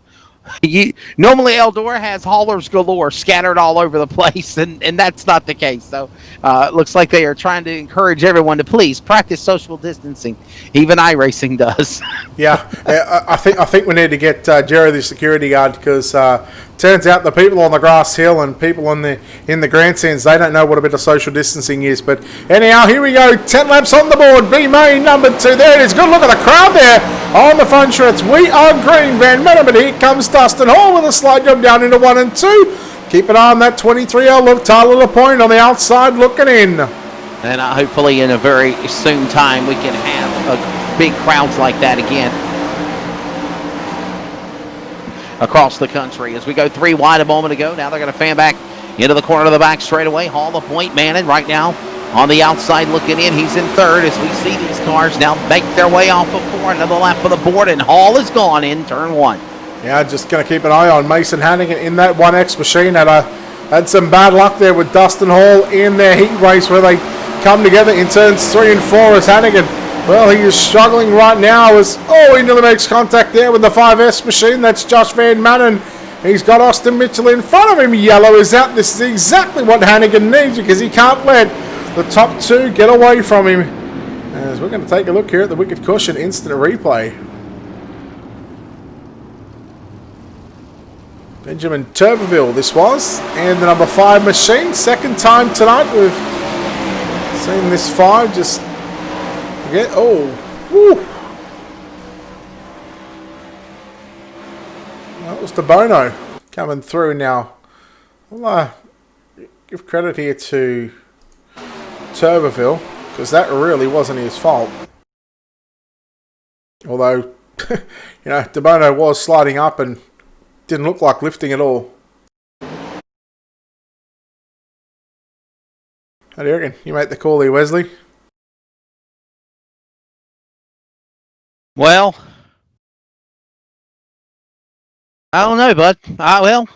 normally Eldora has haulers galore scattered all over the place, and that's not the case. So it looks like they are trying to encourage everyone to please practice social distancing. Even iRacing does. Yeah, I think we need to get Jerry the security guard, because turns out the people on the grass hill and people in the grandstands, they don't know what a bit of social distancing is. But anyhow, here we go. 10 laps on the board. B main number 2. There it is. Good look at the crowd there on the front stretch. We are green. Van Menem, and here comes Dustin Hall with a slide jump down into 1 and 2. Keep an eye on that 23L of Tyler LaPointe on the outside looking in. And hopefully in a very soon time we can have big crowds like that again across the country. As we go 3 wide a moment ago, now they're going to fan back into the corner of the back straightaway. Hall LaPointe Manning right now on the outside looking in. He's in third as we see these cars now make their way off of 4. Another lap of the board, and Hall is gone in turn 1. Yeah, just going to keep an eye on Mason Hannigan in that 1X machine. Had some bad luck there with Dustin Hall in their heat race where they come together in turns 3 and 4 as Hannigan, well, he is struggling right now as, he nearly makes contact there with the 5S machine. That's Josh Van Manen. He's got Austin Mitchell in front of him. Yellow is out. This is exactly what Hannigan needs, because he can't let the top 2 get away from him. As we're going to take a look here at the Wicked Cushion instant replay. Benjamin Turbeville this was, and the number 5 machine. Second time tonight we've seen this 5 just get, that was De Bono coming through now. I'll give credit here to Turbeville, because that really wasn't his fault. Although, De Bono was sliding up and didn't look like lifting at all. How do you reckon? You make the call here, Wesley? Well, I don't know, bud. I don't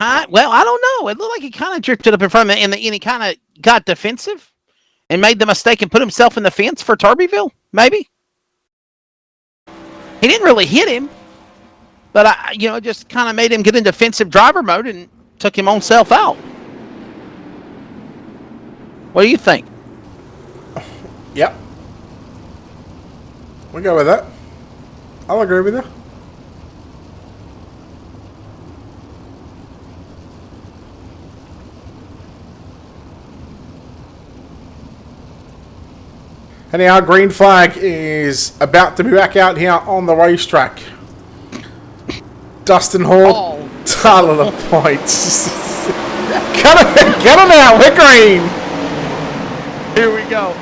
know. It looked like he kind of drifted up in front of him, and he kind of got defensive and made the mistake and put himself in the fence for Turbeville, maybe. He didn't really hit him, but just kind of made him get in defensive driver mode and took him on self out. What do you think? Yep. We'll go with that. I'll agree with you. Anyhow, green flag is about to be back out here on the racetrack. Dustin Hall, Tyler LaPointe. Get him out, we're green. Here we go.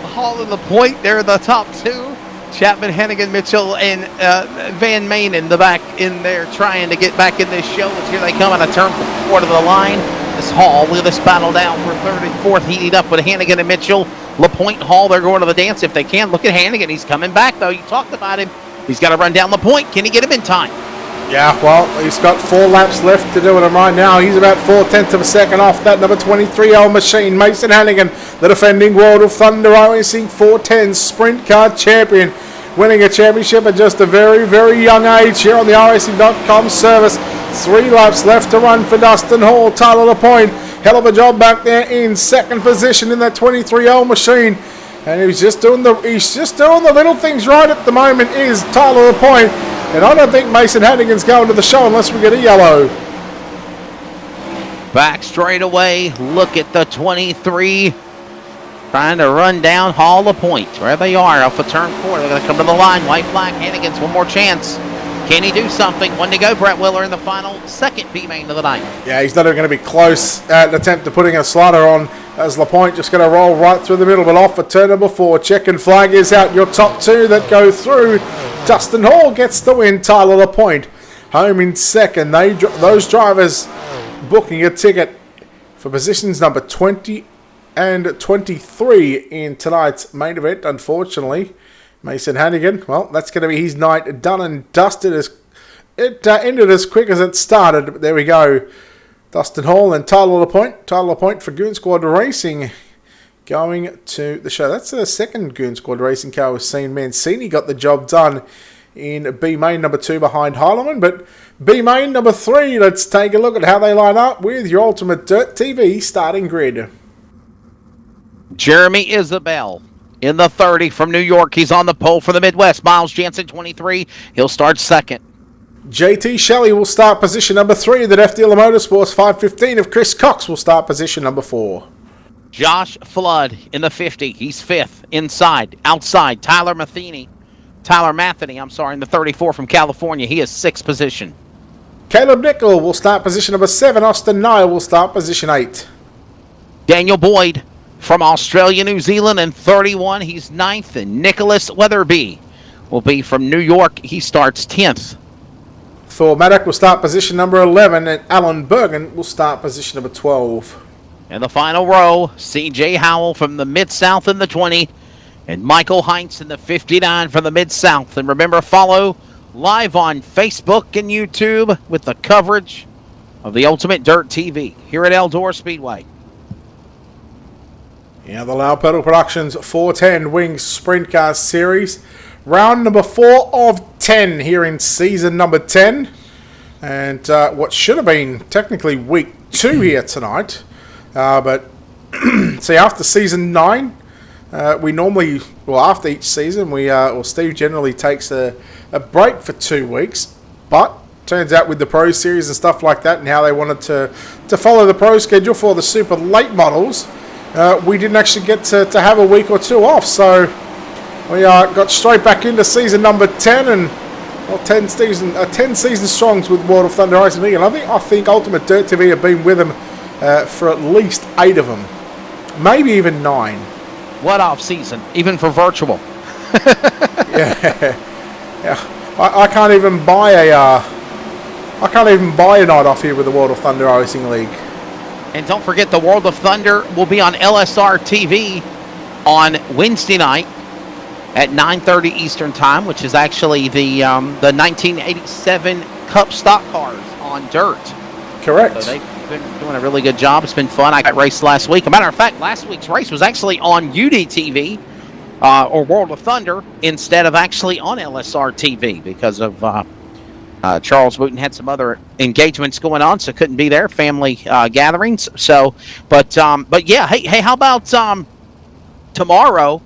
Hall and LaPointe, they're the top 2. Chapman, Hennigan, Mitchell, and Van Main in the back in there trying to get back in this show. As here they come on a turn 4 to the line. This Hall, look at this battle down for 3rd and 4th, heated up with Hannigan and Mitchell. LaPointe, Hall, they're going to the dance if they can. Look at Hannigan. He's coming back, though. You talked about him. He's got to run down LaPointe. Can he get him in time? Yeah, well, he's got 4 laps left to do it, and right now he's about 4/10 of a second off that number 23 machine. Mason Hannigan, the defending World of Thunder Racing 410 Sprint Car champion, winning a championship at just a very, very young age here on the iRacing.com service. 3 laps left to run for Dustin Hall. Tyler Lapointe, hell of a job back there in second position in that 23 machine. And he's just doing the little things right at the moment, is Tyler Lapointe. And I don't think Mason Hannigan's going to the show unless we get a yellow. Back straight away. Look at the 23. Trying to run down Hall of Point. Where they are off of turn 4. They're going to come to the line. White flag. Hannigan's one more chance. Can he do something? One to go. Brett Willer in the final second B-main of the night. Yeah, he's not even going to be close at an attempt to putting a slider on, as Lapointe just going to roll right through the middle, but off for turn number 4. Checkered flag is out. Your top 2 that go through. Dustin Hall gets the win. Tyler Lapointe home in second. Those drivers booking a ticket for positions number 20 and 23 in tonight's main event. Unfortunately, Mason Hannigan, well, that's going to be his night done and dusted. It ended as quick as it started. But there we go. Dustin Hall and Tyler Lapointe. Tyler Lapointe for Goon Squad Racing going to the show. That's the second Goon Squad Racing car we've seen. Mancini got the job done in B-main number 2 behind Heilemann. But B-main number 3, let's take a look at how they line up with your Ultimate Dirt TV starting grid. Jeremy Isabel in the 30 from New York. He's on the pole for the Midwest. Miles Jansen, 23. He'll start second. JT Shelley will start position number 3. The Deaf Dealer Motorsports 515 of Chris Cox will start position number 4. Josh Flood in the 50. He's 5th. Inside. Outside. Tyler Matheny, in the 34 from California. He is 6th position. Caleb Nickel will start position number 7. Austin Nye will start position 8. Daniel Boyd from Australia, New Zealand, and 31. He's 9th. And Nicholas Weatherby will be from New York. He starts 10th. Thor Maddock will start position number 11, and Alan Bergen will start position number 12. In the final row, C.J. Howell from the Mid-South in the 20, and Michael Heinz in the 59 from the Mid-South. And remember, follow live on Facebook and YouTube with the coverage of the Ultimate Dirt TV here at Eldora Speedway. Yeah, the Loud Pedal Productions 410 Wings Sprint Car Series. Round number 4 of 10 here in season number 10. And what should have been technically week 2 here tonight. But see, after season 9, we normally, after each season, Steve generally takes a break for 2 weeks. But turns out with the Pro Series and stuff like that, and how they wanted to follow the Pro schedule for the super late models, we didn't actually get to have a week or 2 off. So we got straight back into season number 10, and 10 season strongs with World of Thunder Racing League. And I think Ultimate Dirt TV have been with them for at least 8 of them, maybe even 9. What off season, even for virtual? Yeah. I can't even buy a night off here with the World of Thunder Racing League. And don't forget, the World of Thunder will be on LSR TV on Wednesday night at 9:30 Eastern Time, which is actually the 1987 Cup stock cars on dirt. Correct. So they've been doing a really good job. It's been fun. I got raced last week. As a matter of fact, last week's race was actually on UDTV or World of Thunder instead of actually on LSR TV because of Charles Wooten had some other engagements going on, so couldn't be there. Family gatherings. So, but yeah. Hey, how about tomorrow?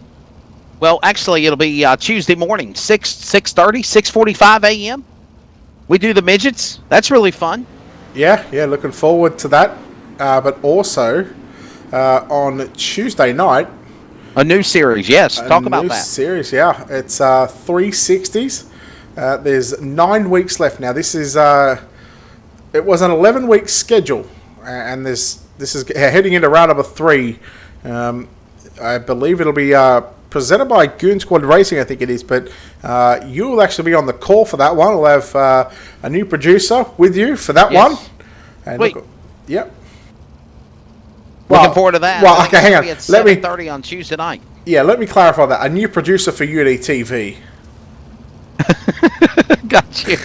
Well, actually, it'll be Tuesday morning, 6:30, 6:45 a.m. We do the midgets. That's really fun. Yeah, looking forward to that. But also, on Tuesday night... A new series, yes. Talk about that. A new series, yeah. It's 360s. There's 9 weeks left now. This is... it was an 11-week schedule. And this is heading into round number 3. I believe it'll be... presented by Goon Squad Racing, I think it is, but you'll actually be on the call for that one. We'll have a new producer with you for that one. And Wait. Yep. Looking forward to that. Well, okay, hang on. At 7:30 on Tuesday night. Yeah, let me clarify that. A new producer for UDTV. Got you.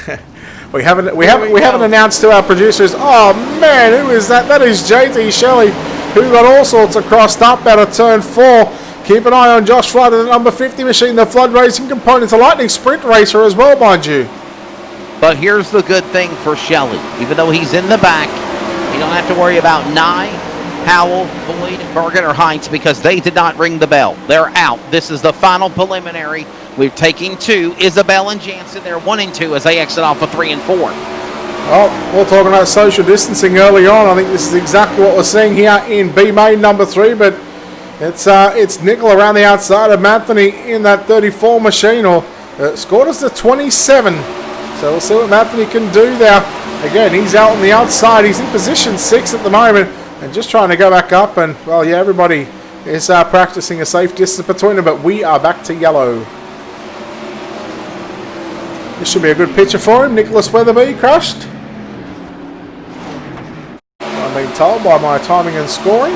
We haven't announced to our producers. Oh man, who is that? That is JT Shelley, who got all sorts of crossed up out of turn 4. Keep an eye on Josh Flood and the number 50 machine, the Flood Racing Components, a Lightning Sprint racer as well, mind you. But here's the good thing for Shelley. Even though he's in the back, you don't have to worry about Nye, Howell, Boyd, Bergen, or Heinz because they did not ring the bell. They're out. This is the final preliminary. We're taking 2. Isabel and Jansen, they're 1 and 2 as they exit off of 3 and 4. Well, we're talking about social distancing early on. I think this is exactly what we're seeing here in B main number 3, but it's Nickel around the outside of Anthony in that 34 machine, or scored us to 27. So we'll see what Anthony can do there. Again, he's out on the outside. He's in position 6 at the moment and just trying to go back up. And, well, yeah, everybody is practicing a safe distance between them, but we are back to yellow. This should be a good picture for him. Nicholas Weatherby crushed. I'm being told by my timing and scoring.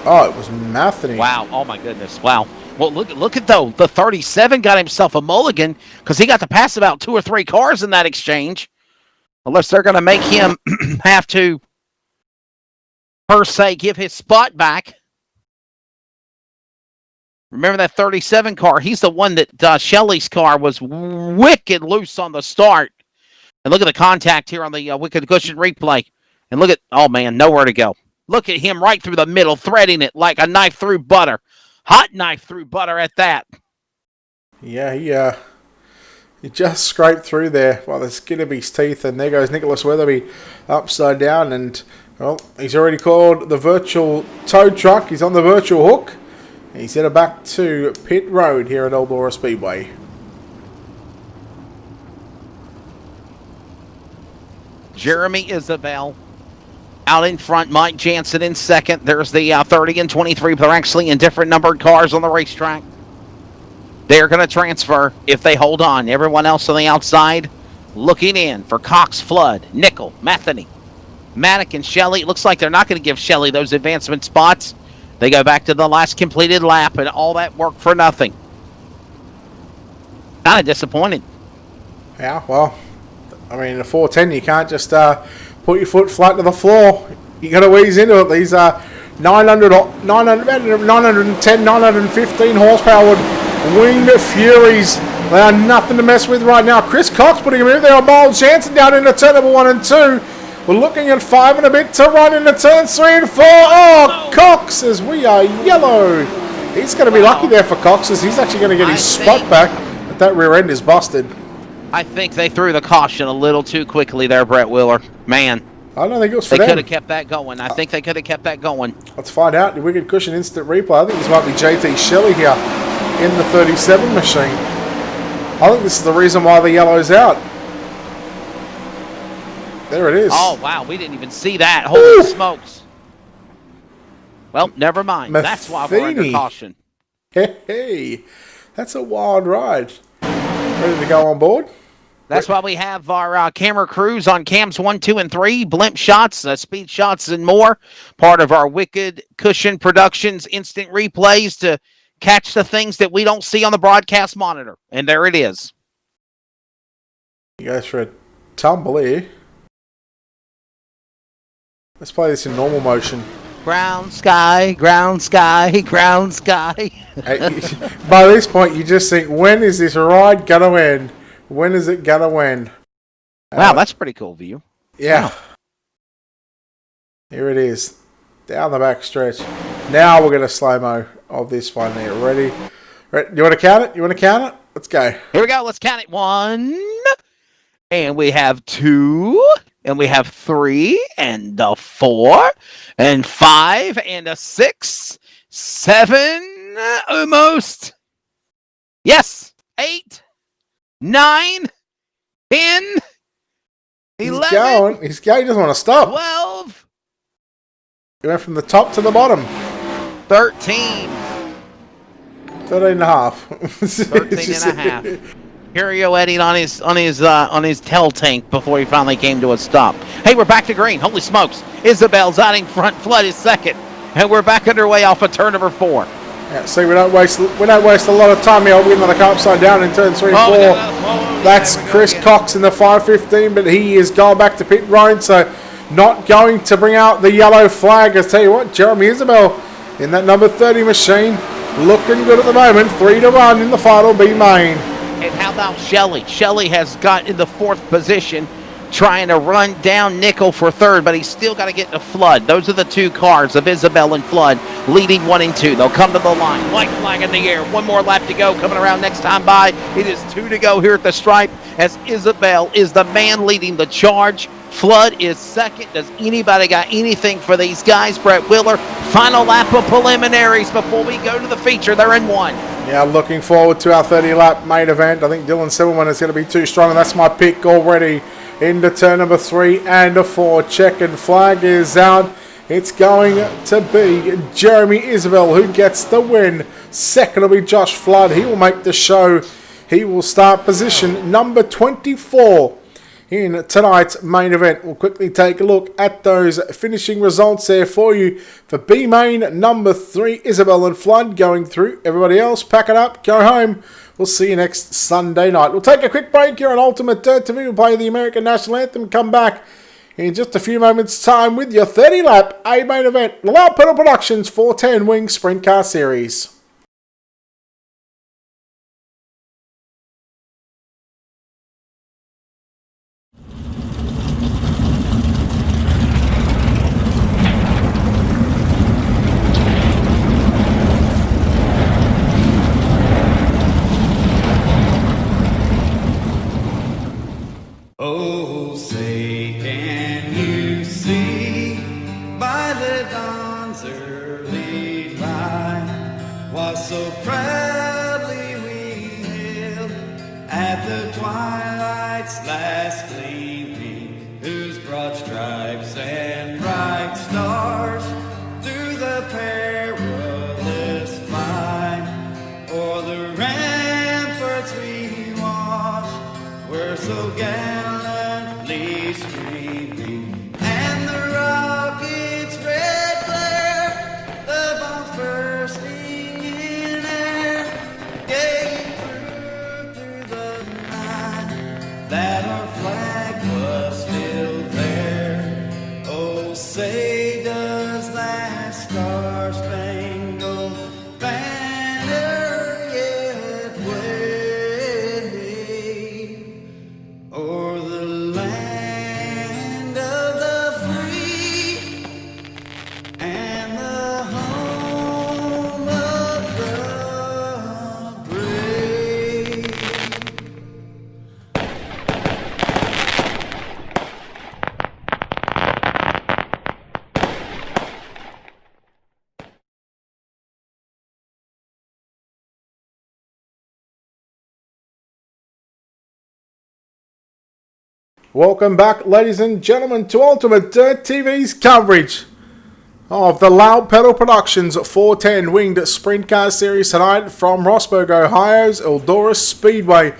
Oh, it was Anthony. Wow. Oh, my goodness. Wow. Well, look at though. The 37 got himself a mulligan because he got to pass about 2 or 3 cars in that exchange. Unless they're going to make him have to, per se, give his spot back. Remember that 37 car? He's the one that Shelley's car was wicked loose on the start. And look at the contact here on the Wicked Cushion replay. And look at, oh man, nowhere to go. Look at him right through the middle, threading it like a knife through butter. Hot knife through butter at that. Yeah, he just scraped through there by the skin of his teeth, and there goes Nicholas Weatherby upside down, and, well, he's already called the virtual tow truck. He's on the virtual hook. And he's headed back to pit road here at Eldora Speedway. Jeremy Isabel out in front, Mike Jansen in second. There's the 30 and 23, but they're actually in different numbered cars on the racetrack. They're going to transfer if they hold on. Everyone else on the outside looking in for Cox, Flood, Nickel, Metheny, Maddock, and Shelley. It looks like they're not going to give Shelley those advancement spots. They go back to the last completed lap, and all that work for nothing. Kind of disappointed. Yeah, well, I mean, in a 410, you can't just put your foot flat to the floor. You got to ease into it. These 910, 915 horsepower winged Furies. They are nothing to mess with right now. Chris Cox putting him in there. Miles Jansen down into turn number 1 and 2. We're looking at 5 and a bit to run into turn 3 and 4. Oh, Cox, as we are yellow. He's going to be lucky there for Cox, as he's actually going to get his spot back. But that rear end is busted. I think they threw the caution a little too quickly there, Brett Wheeler. Man. I don't think it was for them. They could have kept that going. I think they could have kept that going. Let's find out. The Wicked Cushion instant replay. I think this might be JT Shelley here in the 37 machine. I think this is the reason why the yellow's out. There it is. Oh, wow. We didn't even see that. Holy smokes. Well, never mind. That's why we're under caution. Hey, that's a wild ride. Ready to go on board? That's why we have our camera crews on cams 1, 2, and 3, blimp shots, speed shots, and more. Part of our Wicked Cushion Productions instant replays to catch the things that we don't see on the broadcast monitor. And there it is. You guys for a tumble here. Let's play this in normal motion. Ground, sky, ground, sky, ground, sky. Hey, by this point, you just think, when is this ride going to end? When is it going to end? Wow, that's a pretty cool view. Yeah. Wow. Here it is. Down the back stretch. Now we're going to slow-mo of this one there. Ready? You want to count it? You want to count it? Let's go. Here we go. Let's count it. 1. And we have 2. And we have 3. And a 4. And 5. And a 6. 7. Almost. Yes. 8. 9. 10. 11. He's going. He doesn't want to stop. 12. He went from the top to the bottom. 13. 13 and a half. 13 and a half. Pirouetting on his tail tank before he finally came to a stop. Hey, we're back to green. Holy smokes. Isabel's out in front. Flood is second. And we're back underway off of turn number 4. Yeah, see, we don't waste a lot of time here. I'll win the car upside down in turn 3 and 4. That's Chris Cox in the 515, but he is going back to pit road, so not going to bring out the yellow flag. I tell you what, Jeremy Isabel in that number 30 machine, looking good at the moment. 3 to run in the final B main. And how about Shelley? Shelley has got in the 4th position, trying to run down Nickel for 3rd, but he's still got to get to Flood. Those are the 2 cars of Isabel and Flood, leading 1 and 2. They'll come to the line. White flag in the air. 1 more lap to go. Coming around next time by. It is 2 to go here at the stripe as Isabel is the man leading the charge. Flood is 2nd. Does anybody got anything for these guys? Brett Wheeler, final lap of preliminaries before we go to the feature. They're in 1. Yeah, looking forward to our 30-lap main event. I think Dylan Simmelman is going to be too strong, and that's my pick already. Into turn number 3 and 4. Checkered flag is out. It's going to be Jeremy Isabel who gets the win. 2nd will be Josh Flood. He will make the show. He will start position number 24 in tonight's main event. We'll quickly take a look at those finishing results there for you. For B main, number 3, Isabel and Flood going through. Everybody else, pack it up, go home. We'll see you next Sunday night. We'll take a quick break here on Ultimate Dirt TV. We'll play the American National Anthem and come back in just a few moments' time with your 30-lap A main event. Loud Pedal Productions 410 Wing Sprint Car Series. Oh, say, can you see by the dawn's early light what so proudly we hailed at the twilight's last gleaming, whose broad stripes and bright stars through the perilous fight o'er the ramparts we watched were so gallantly streaming, and the rocket's red glare, the bombs bursting in air, gave through the night that our flag was still there. Oh, say does that star-spangled banner yet wave o'er the land of the free and the home of the brave? Welcome back, ladies and gentlemen, to Ultimate Dirt TV's coverage of the Loud Pedal Productions 410 Winged Sprint Car Series tonight from Rossburg, Ohio's Eldora Speedway.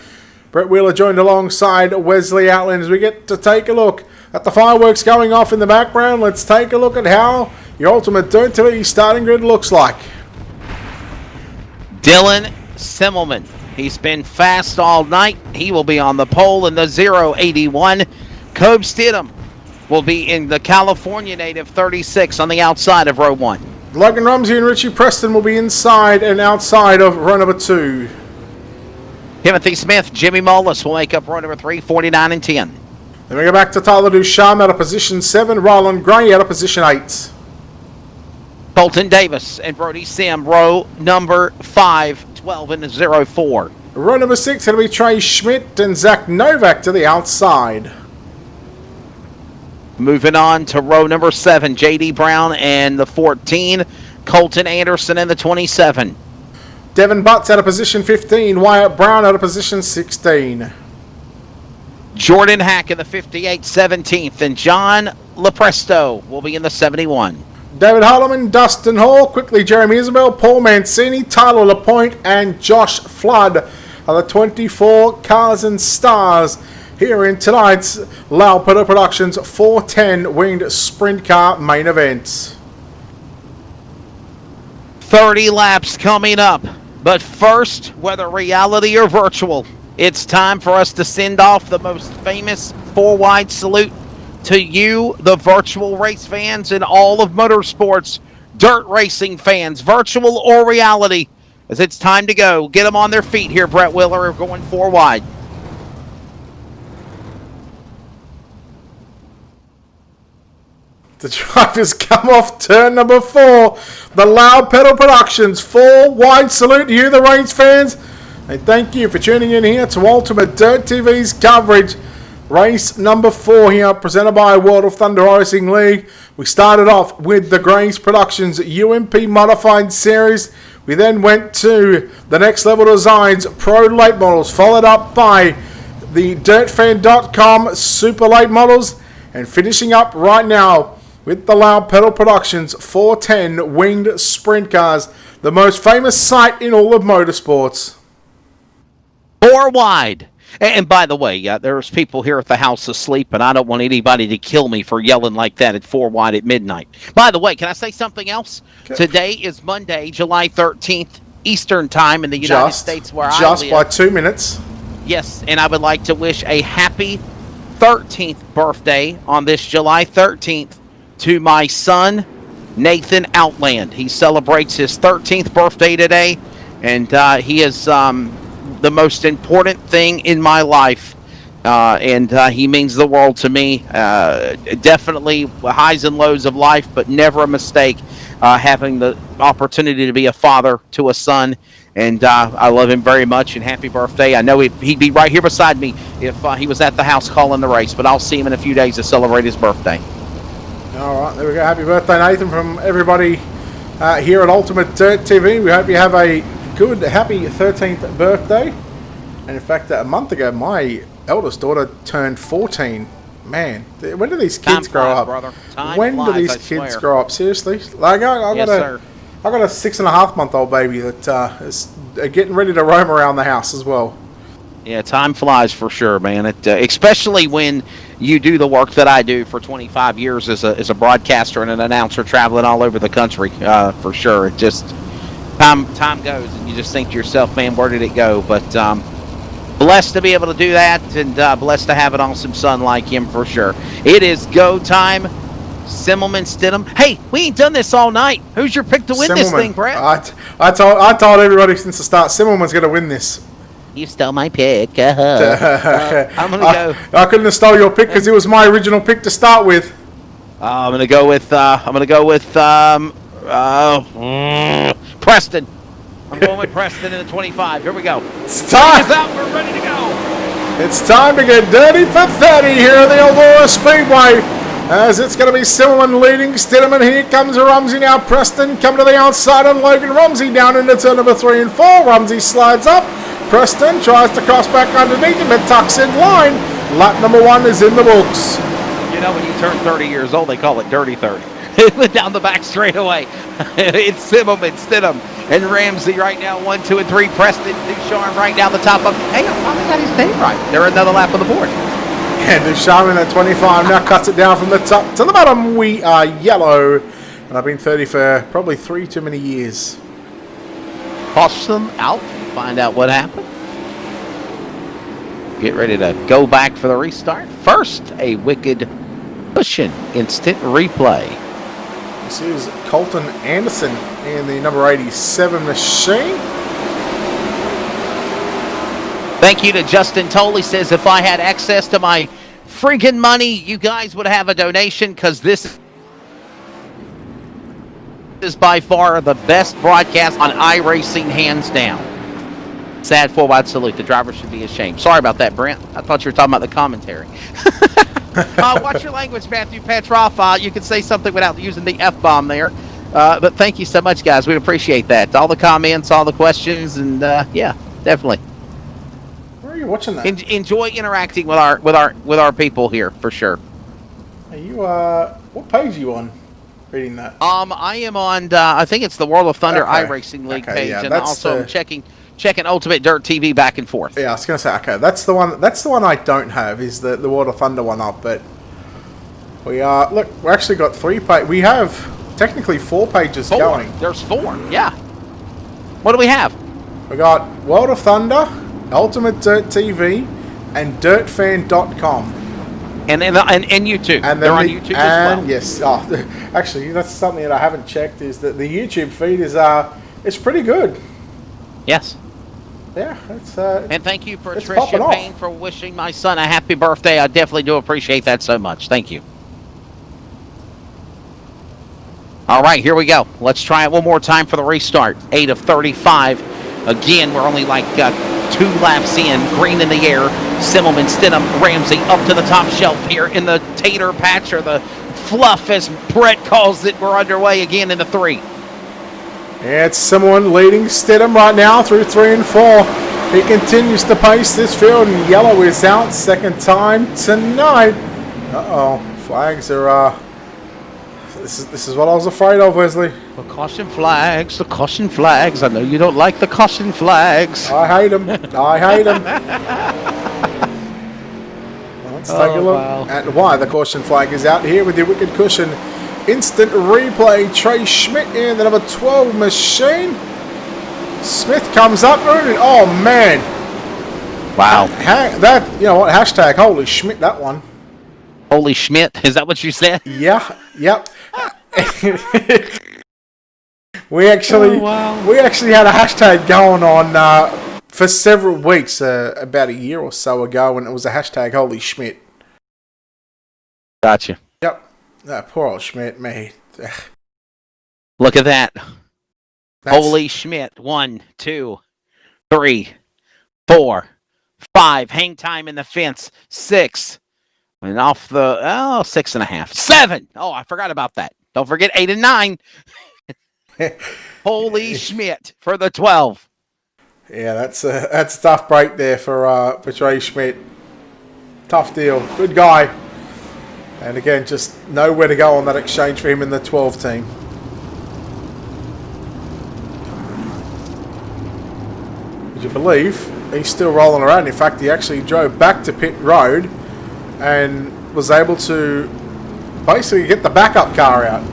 Brett Wheeler joined alongside Wesley Outland as we get to take a look at the fireworks going off in the background. Let's take a look at how your Ultimate Dirt TV starting grid looks like. Dylan Simmelman. He's been fast all night. He will be on the pole in the 081. Cobe Stidham will be in the California native 36 on the outside of row 1. Logan Rumsey and Richie Preston will be inside and outside of row number 2. Timothy Smith, Jimmy Mullis will make up row number 3, 49 and 10. Then we go back to Tyler Ducharme out of position 7, Ryland Gray out of position 8. Colton Davis and Brody Sim, row number 5, 12 and 04. Row number 6, it'll be Trey Schmidt and Zach Novak to the outside. Moving on to row number 7, J.D. Brown and the 14, Colton Anderson and the 27. Devin Butts out of position 15, Wyatt Brown out of position 16. Jordan Hack in the 58, 17th, and John Lepresto will be in the 71. David Holloman, Dustin Hall, quickly Jeremy Isabel, Paul Mancini, Tyler Lapointe, and Josh Flood are the 24 cars and stars here in tonight's Loud Pedal Productions 410 Winged Sprint Car main event. 30 laps coming up. But first, whether reality or virtual, it's time for us to send off the most famous four-wide salute to you, the virtual race fans and all of motorsports, dirt racing fans, virtual or reality, as it's time to go. Get them on their feet here, Brett Wheeler. We're going four wide. The drivers come off turn number 4. The Loud Pedal Productions 4-wide salute to you, the race fans. And thank you for tuning in here to Ultimate Dirt TV's coverage. Race number 4 here, presented by World of Thunder Racing League. We started off with the Grace Productions UMP Modified Series. We then went to the Next Level Designs Pro Late Models, followed up by the DirtFan.com Super Late Models, and finishing up right now with the Loud Pedal Productions 410 Winged Sprint Cars, the most famous sight in all of motorsports. Four wide. And by the way, there's people here at the house asleep, and I don't want anybody to kill me for yelling like that at four wide at midnight. By the way, can I say something else? Okay. Today is Monday, July 13th, Eastern Time in the United States where I live. Just by 2 minutes. Yes, and I would like to wish a happy 13th birthday on this July 13th to my son, Nathan Outland. He celebrates his 13th birthday today, and he is the most important thing in my life, and he means the world to me. Definitely highs and lows of life, but never a mistake having the opportunity to be a father to a son, and I love him very much, and happy birthday. I know he'd be right here beside me if he was at the house calling the race, but I'll see him in a few days to celebrate his birthday. All right, there we go. Happy birthday, Nathan, from everybody here at Ultimate Dirt TV. We hope you have a good, happy 13th birthday. And in fact, a month ago, my eldest daughter turned 14. Man, when do these kids grow up? Brother. When do these kids grow up? Seriously? Like, I got a 6.5-month-old baby that is getting ready to roam around the house as well. Yeah, time flies for sure, man. Especially when you do the work that I do for 25 years as a broadcaster and an announcer traveling all over the country, for sure. It just, time goes, and you just think to yourself, man, where did it go? But blessed to be able to do that, and blessed to have an awesome son like him, for sure. It is go time. Simmelman, Stidham. Hey, we ain't done this all night. Who's your pick to win this thing, Brett? I told everybody since the start, Simmelman's going to win this. You stole my pick. I'm going to go. I couldn't have stole your pick because it was my original pick to start with. I'm going to go with Preston. I'm going with Preston in the 25. Here we go. It's time. Is out. We're ready to go. It's time to get dirty for 30 here at the Eldora Speedway. As it's going to be Simmelman leading Stidham. Here comes Rumsey now. Preston come to the outside on Logan Rumsey down into turn number 3 and 4. Rumsey slides up. Preston tries to cross back underneath him, but tucks in line. Lap number 1 is in the books. You know, when you turn 30 years old, they call it Dirty 30. It went down the back straightaway. It's Simmelman, Stidham, and Ramsey right now. 1, 2, and 3. Preston, Ducharme right down the top of. Hey, I finally got his name right. They're another lap on the board. And Ducharme in that 25 now cuts it down from the top to the bottom. We are yellow, and I've been 30 for probably 3 too many years. Toss them out. Find out what happened. Get ready to go back for the restart. First, a wicked cushion instant replay. This is Colton Anderson in the number 87 machine. Thank you to Justin Tolley. Says if I had access to my freaking money, you guys would have a donation, because this is by far the best broadcast on iRacing, hands down. Sad 4-wide salute. The driver should be ashamed. Sorry about that, Brent. I thought you were talking about the commentary. Watch your language, Matthew Petroff. You can say something without using the F-bomb there. But thank you so much, guys. We appreciate that. All the comments, all the questions, and yeah, definitely. Where are you watching that? Enjoy interacting with our people here, for sure. Are you what page are you on? Reading that. I am on. I think it's the World of Thunder iRacing League page, and also I'm checking Ultimate Dirt TV back and forth. Yeah, I was going to say, okay, that's the one I don't have, is the World of Thunder one up, but we are, look, we actually got 3 pages. We have technically 4 pages going. There's 4, yeah. What do we have? We got World of Thunder, Ultimate Dirt TV, and DirtFan.com. And YouTube. And they're on YouTube as well. Yes. Oh, actually, that's something that I haven't checked. Is that the YouTube feed is it's pretty good. Yes. Yeah. It's And thank you, it's Patricia popping off. Payne, for wishing my son a happy birthday. I definitely do appreciate that so much. Thank you. All right, here we go. Let's try it one more time for the restart. 8 of 35. Again, we're only like 2 laps in. Green in the air. Simmelman, Stidham, Ramsey up to the top shelf here in the tater patch, or the fluff, as Brett calls it. We're underway again in the 3. It's someone leading Stidham right now through 3 and 4. He continues to pace this field, and yellow is out second time tonight. Uh-oh. Flags are... This is what I was afraid of, Wesley. The caution flags, the caution flags. I know you don't like the caution flags. I hate them. I hate them. Let's take a look at why the caution flag is out here with your wicked cushion. Instant replay. Trey Schmidt in the number 12 machine. Smith comes up. Oh, man. Wow. That, you know what, hashtag holy Schmidt, that one. Holy Schmidt, is that what you said? Yeah, yep. we actually had a hashtag going on for several weeks, about a year or so ago, and it was a hashtag holy Schmidt. Gotcha. Yep. Poor old Schmidt, mate. Look at that. Holy Schmidt. 1, 2, 3, 4, 5. Hang time in the fence. 6. And off the 6.5. 7. Oh, I forgot about that. Don't forget 8 and 9. Holy Schmidt for the 12. Yeah, that's a tough break there for Trey Schmidt. Tough deal. Good guy. And again, just nowhere to go on that exchange for him in the 12 team. Would you believe he's still rolling around? In fact, he actually drove back to pit road and was able to basically get the backup car out.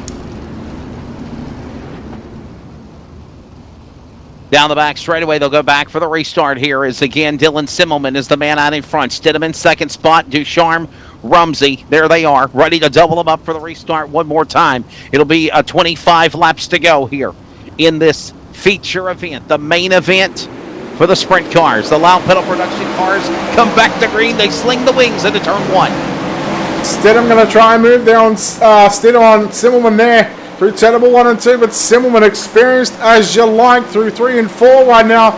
Down the back straightaway, they'll go back for the restart here. Is again Dylan Simmelman is the man out in front. Stidham in second spot. Ducharme, Rumsey, there they are, ready to double them up for the restart one more time. It'll be 25 laps to go here in this feature event, the main event for the sprint cars. The Loud Pedal Production cars come back to green. They sling the wings into turn 1. Stidham going to try and move there on Stidham on Simmelman there through Terrible 1 and 2, but Simmelman experienced as you like through 3 and 4 right now.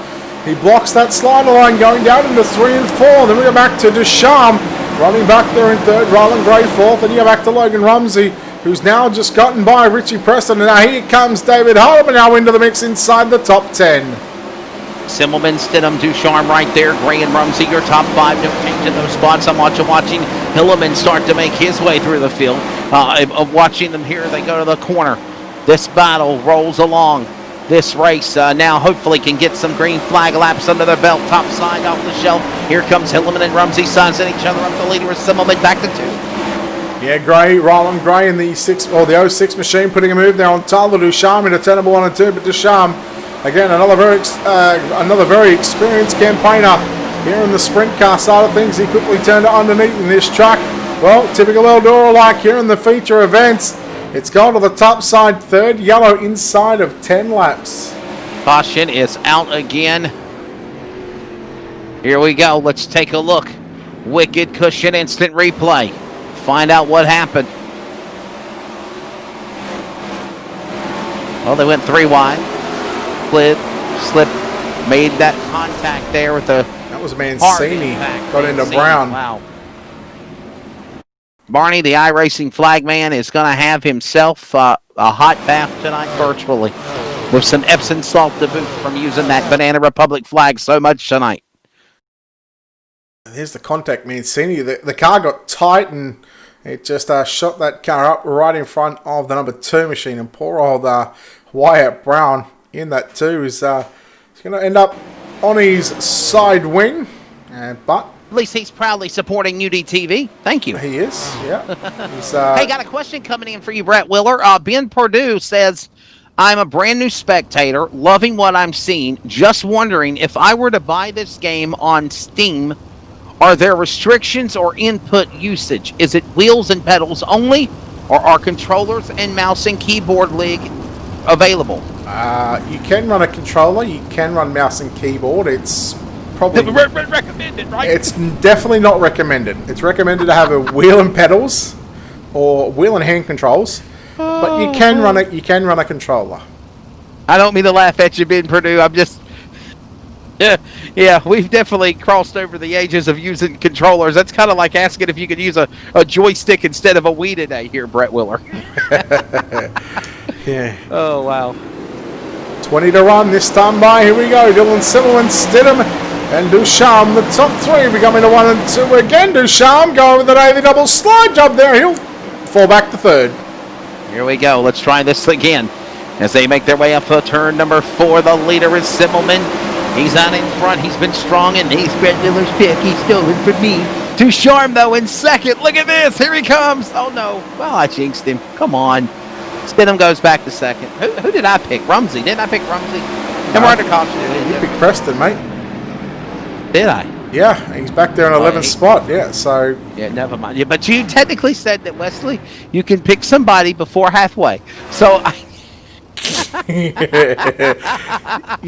He blocks that slider line going down into 3 and 4. Then we go back to Ducharme running back there in third, Rylan Gray fourth, and you go back to Logan Rumsey, who's now just gotten by Richie Preston, and now here comes David Hardeman now into the mix inside the top 10. Simmelman, Stidham, Ducharme right there. Gray and Rumsey, your top 5. No change in those spots. I'm watching Hilleman start to make his way through the field. Watching them here, they go to the corner. This battle rolls along. This race now hopefully can get some green flag laps under their belt. Top side off the shelf. Here comes Hilleman and Rumsey sizing each other up. The leader is Simmelman back to 2. Yeah, Gray, Rylan Gray in the 06 machine putting a move there on Tyler Ducharme into Terrible 1 and 2, but Ducharme, again, another very experienced campaigner here in the sprint car side of things. He quickly turned it underneath in this truck. Well, typical Eldora like here in the feature events. It's gone to the top side, third yellow inside of 10 laps. Caution is out again. Here we go. Let's take a look. Wicked cushion instant replay. Find out what happened. Well, they went 3 wide. Slip, made that contact there with the... That was Mancini. Got into Brown. Wow. Barney, the iRacing flagman, is going to have himself a hot bath tonight virtually with some Epsom salt to boot from using that Banana Republic flag so much tonight. Here's the contact, Mancini. The car got tight and it just shot that car up right in front of the number 2 machine. And poor old Wyatt Brown in that 2 is going to end up on his side wing. But at least he's proudly supporting UDTV. Thank you. he is, yeah. Hey, got a question coming in for you, Brett Willer. Ben Perdue says, I'm a brand new spectator, loving what I'm seeing. Just wondering if I were to buy this game on Steam, are there restrictions or input usage? Is it wheels and pedals only, or are controllers and mouse and keyboard league available? You can run a controller, you can run mouse and keyboard. It's probably Recommended, right? it's definitely not recommended. It's recommended to have a wheel and pedals or wheel and hand controls, but you can run it. You can run a controller. I don't mean to laugh at you, Ben Purdue. I'm just, yeah, we've definitely crossed over the ages of using controllers. That's kind of like asking if you could use a joystick instead of a Wii today. Here, Brett Willer. Yeah. Oh wow. 20 to run this time by. Here we go. Dylan Simmelman, Stidham, and Ducharme. The top three becoming a 1 and 2 again. Ducharme going with the Navy double slide job there. He'll fall back to third. Here we go. Let's try this again. As they make their way up for turn number 4, the leader is Simmelman. He's out in front. He's been strong, and he's Brett Miller's pick. He's stolen from me. Ducharme, though, in second. Look at this. Here he comes. Oh, no. Well, I jinxed him. Come on. Stidham goes back to second. Who did I pick? Rumsey. Didn't I pick Rumsey? And we're under caution. You picked Preston, mate. Did I? Yeah, he's back there in 11th spot. Yeah, so Yeah, never mind. Yeah, but you technically said that, Wesley, you can pick somebody before halfway. So you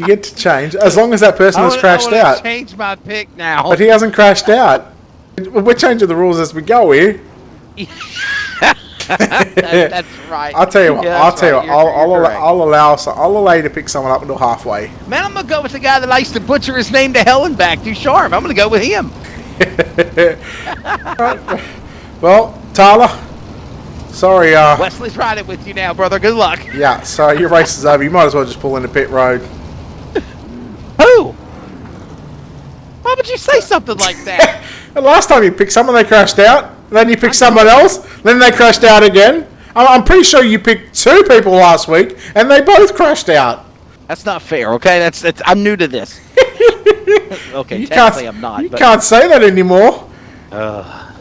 get to change as long as that person has crashed I out. change my pick now. But he hasn't crashed out. We're changing the rules as we go here. That's right. I'll tell you what. Yeah, I'll tell you what. right. I'll allow you to pick someone up until halfway. Man, I'm gonna go with the guy that likes to butcher his name to hell and back, Ducharme. I'm gonna go with him. Right. Well, Tyler. Sorry. Wesley's riding with you now, brother. Good luck. Yeah. So your race is over. You might as well just pull into pit road. Who? Why would you say something like that? And last time you picked someone, they crashed out. Then you picked someone else. Then they crashed out again. I'm pretty sure you picked 2 people last week, and they both crashed out. That's not fair. Okay, that's I'm new to this. Okay, You technically I'm not. You but, can't say that anymore. well,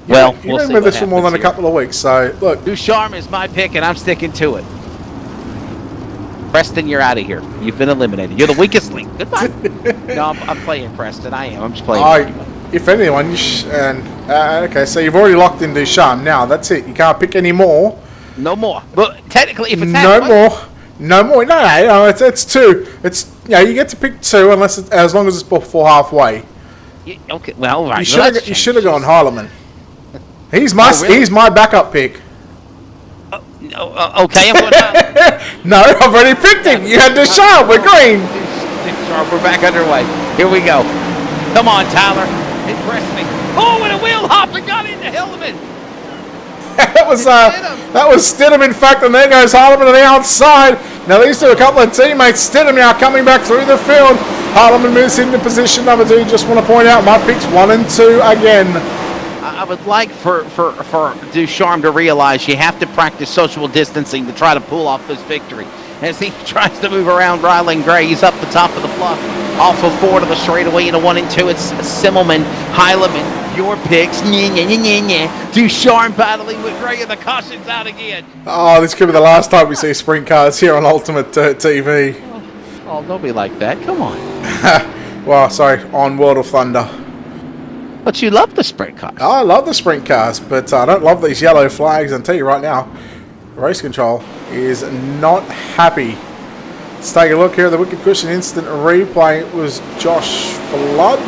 You've we'll been see with what us for more than a happens here. couple of weeks, so look. Ducharme is my pick, and I'm sticking to it. Preston, you're out of here. You've been eliminated. You're the weakest link. Goodbye. No, I'm playing Preston. I am. I'm just playing. If anyone, okay, so you've already locked in Ducharme. Now that's it. You can't pick any more. No more. But technically, if it's No more. No. It's 2. You get to pick 2 as long as it's before halfway. Okay. Well, right. You should have gone Harleman. He's my backup pick. Okay, I'm going to. No, I've already picked him. You had Ducharme. We're green. We're back underway. Here we go. Come on, Tyler. Impress me. Oh, and a wheel hop and got into Hillman. That was Stidham, in fact, and there goes Harleman to the outside. Now these two, a couple of teammates. Stidham now coming back through the field. Harleman moves into position number 2. Just want to point out my picks 1 and 2 again. I would like for Ducharme to realize you have to practice social distancing to try to pull off this victory. As he tries to move around Ryland Gray, he's up the top of the bluff. Off of 4 to the straightaway in a 1 and 2. It's Simmelman, Heileman, your picks. Ducharme battling with Gray, and the caution's out again. Oh, this could be the last time we see sprint cars here on Ultimate TV. Oh, don't be like that. Come on. Well, sorry, on World of Thunder. But you love the sprint cars. Oh, I love the sprint cars, but I don't love these yellow flags. I'll tell you right now, race control is not happy. Let's take a look here at the Wicked Cushion instant replay. It was Josh Flood,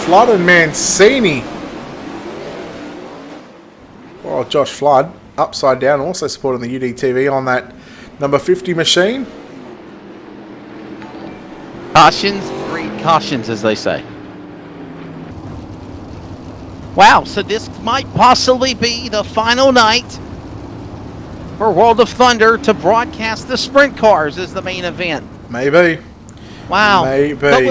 Flood and Mancini. Well, Josh Flood, upside down, also supporting the UDTV on that number 50 machine. Cautions breed cautions, as they say. Wow, so this might possibly be the final night for World of Thunder to broadcast the sprint cars as the main event. Maybe. Wow. Maybe. But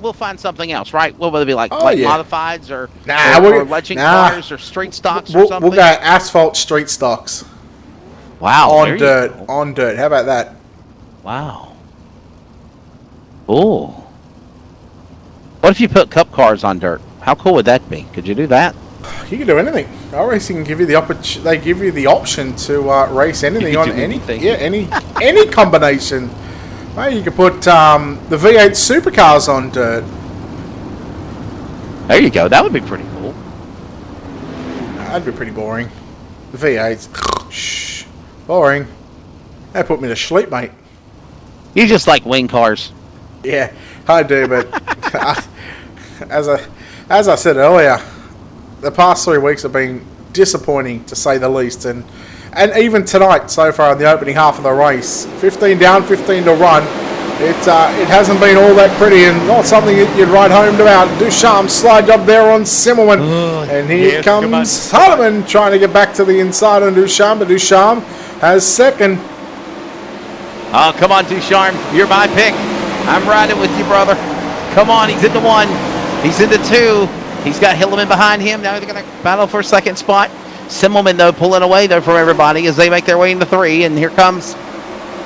we'll find something else, right? What will it be like? Modifieds or legend cars or street stocks or something? We'll go asphalt street stocks. Wow. On dirt. On dirt. How about that? Wow. Ooh. What if you put cup cars on dirt? How cool would that be? Could you do that? You can do anything. iRacing give you the they give you the option to race anything on anything. any combination. Maybe you could put the V8 Supercars on dirt. There you go. That would be pretty cool. That'd be pretty boring. The V8s, shh, boring. That put me to sleep, mate. You just like wing cars. Yeah, I do, but as I said earlier, the past 3 weeks have been disappointing to say the least, and even tonight so far in the opening half of the race, 15 down, 15 to run. It hasn't been all that pretty, and not something that you'd write home about. Ducharme slide job there on Simmelman, and here comes Hardeman trying to get back to the inside on Ducharme, but Ducharme has second. Oh, come on, Ducharme. You're my pick. I'm riding with you, brother. Come on, he's into 1. He's into 2. He's got Hilleman behind him. Now they're going to battle for a second spot. Simmelman, though, pulling away, though, from everybody as they make their way into 3. And here comes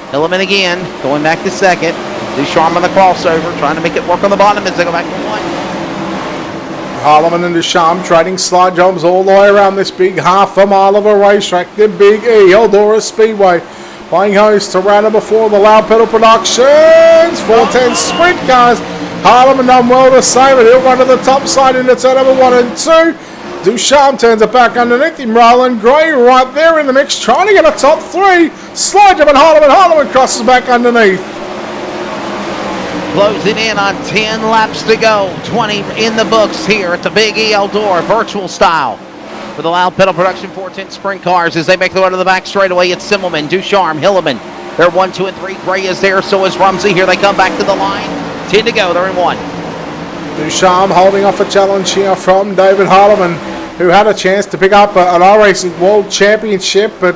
Hilleman again, going back to second. Ducharme on the crossover, trying to make it work on the bottom as they go back to 1. Harleman and Ducharme trading slide jobs all the way around this big half a mile of a racetrack. The Big E, Eldora Speedway. Playing host to round number 4, the Loud Pedal Productions. 410 Sprint Cars. Harleman done well to save it. He'll run to the top side into turn number 1 and 2. Ducharme turns it back underneath him. Roland Gray right there in the mix, trying to get a top 3. Slide job and Harleman crosses back underneath. Closing in on 10 laps to go. 20 in the books here at the Big E Eldora, virtual style. For the Loud Pedal Production 410 Sprint Cars as they make their way to the back straightaway. It's Simmelman, Ducharme, Hilleman. They're 1, 2, and 3. Gray is there, so is Rumsey. Here they come back to the line. 10 to go, they're in 1. Ducharme holding off a challenge here from David Harleman, who had a chance to pick up an iRacing World Championship, but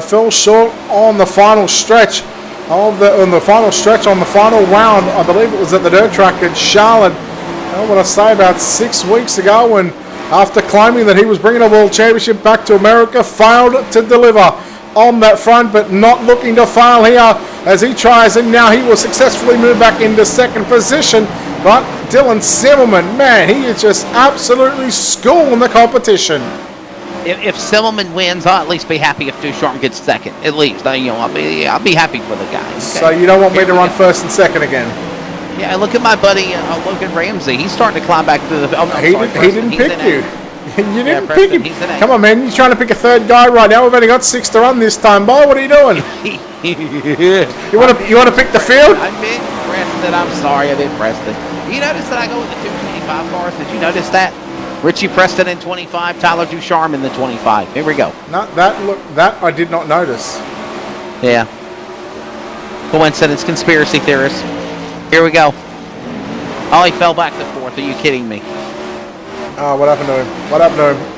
fell short on the final stretch on the final round. I believe it was at the dirt track at Charlotte. I want to say about 6 weeks ago, when after claiming that he was bringing a World Championship back to America, failed to deliver on that front, but not looking to fail here as he tries, and now he will successfully move back into second position. But Dylan Simmelman, man, he is just absolutely schooling the competition. If Simmelman wins, I'll at least be happy if Ducharme gets second. At least, I'll be happy for the guy. Okay? So you don't want me to run first and second again? Yeah, look at my buddy Logan Ramsey. He's starting to climb back to the. Oh, no, he didn't pick you. You didn't pick him. Come on, man. You're trying to pick a third guy right now. We've only got 6 to run this time, boy. What are you doing? You want to pick the field? I meant Preston. I'm sorry, I did Preston. You notice that I go with the 225 cars? Did you notice that? Richie Preston in 25, Tyler Ducharme in the 25. Here we go. No, that I did not notice. Yeah. Coincidence, conspiracy theorists. Here we go. Oh, he fell back to 4th. Are you kidding me? Oh, what happened to him?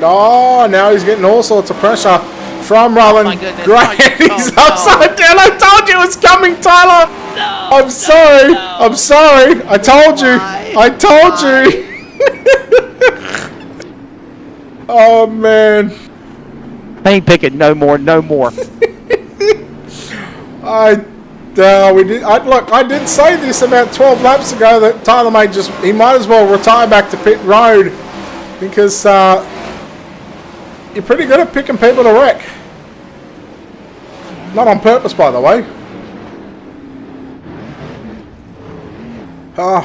Oh, now he's getting all sorts of pressure from Roland. Oh my goodness. Great. He's upside down. I told you it was coming, Tyler. No. I'm sorry. No. I'm sorry. I told you. I told you. Oh, man. I ain't picking no more. I did say this about 12 laps ago that Tyler might as well retire back to pit road, because you're pretty good at picking people to wreck. Not on purpose, by the way. Oh,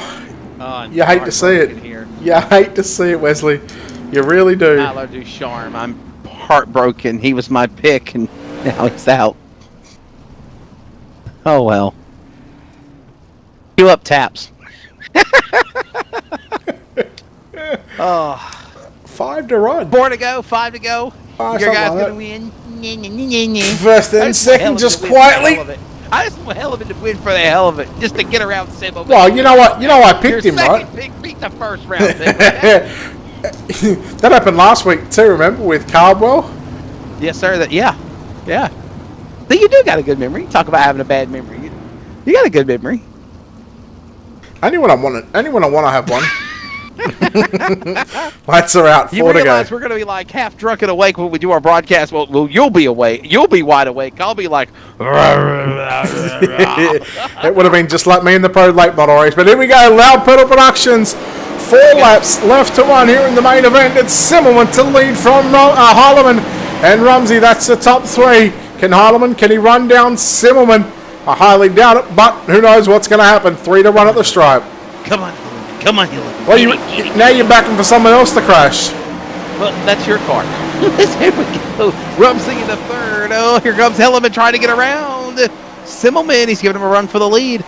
you hate to see it. You hate to see it, Wesley. You really do. Tyler Ducharme, I'm heartbroken. He was my pick, and now he's out. Oh, well. Cue up taps. Oh. 5 to run. 4 to go, 5 to go. Oh, your guy's like going to win. First and second, just quietly. I just want hell of it to win for the hell of it, just to get around Simmelman. Well, you know what? I picked him, right? Your second pick beat the first round. That happened last week too, remember, with Cardwell? Yes, sir. Yeah. So you do got a good memory. Talk about having a bad memory. You got a good memory. Anyone I want to have one. Lights are out. 4 to go. You realize we're going to be like half drunk and awake when we do our broadcast. Well, you'll be awake. You'll be wide awake. I'll be like. It would have been just like me in the Pro Late Model race. But here we go. Loud Pedal Productions. 4 laps left to run here in the main event. It's Simmelman to lead from Harleman and Rumsey. That's the top 3. Can Harleman, can he run down Simmelman? I highly doubt it, but who knows what's going to happen. 3 to run at the stripe. Come on. Come on, Hillman. Well, now you're backing for someone else to crash. Well, that's your car. Here we go. Rumsey in the 3rd. Oh, here comes Hillman trying to get around. Simmelman, he's giving him a run for the lead.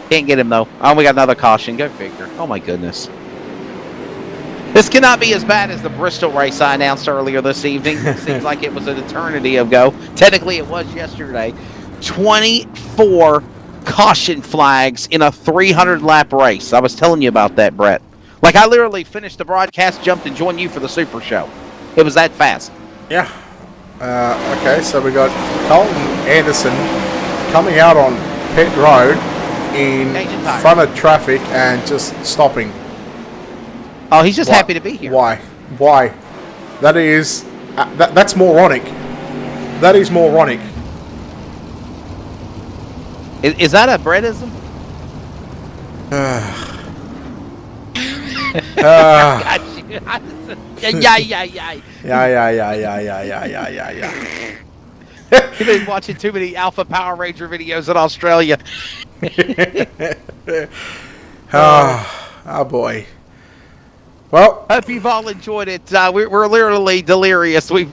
Can't get him, though. Oh, we got another caution. Go figure. Oh, my goodness. This cannot be as bad as the Bristol race I announced earlier this evening. It seems like it was an eternity ago. Technically, it was yesterday. 24 caution flags in a 300-lap race. I was telling you about that, Brett. Like, I literally finished the broadcast, jumped, and joined you for the Super Show. It was that fast. Yeah. Okay, so we got Colton Anderson coming out on pit road in front of traffic and just stopping. Oh, he's just happy to be here. Why? That is... that's moronic. That is moronic. Is that a Brettism? Got you. Yeah. You've been watching too many Alpha Power Ranger videos in Australia. Oh boy. Well, hope you've all enjoyed it. We're literally delirious. We've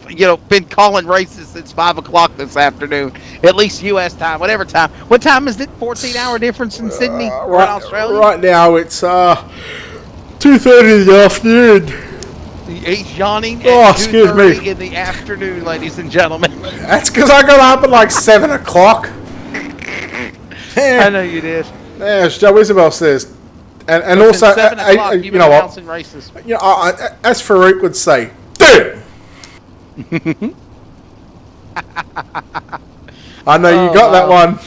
been calling races since 5 o'clock this afternoon, at least U.S. time, whatever time. What time is it? 14-hour difference in Sydney or in Australia? Right now it's 2:30 in the afternoon. He's yawning at excuse 2:30 me. in the afternoon, ladies and gentlemen. That's because I got up at like 7 o'clock. I know you did. Yeah, as Joe Isabel says. And also, 7 o'clock, you know what? Races. As Farouk would say, dude. I know you got that one.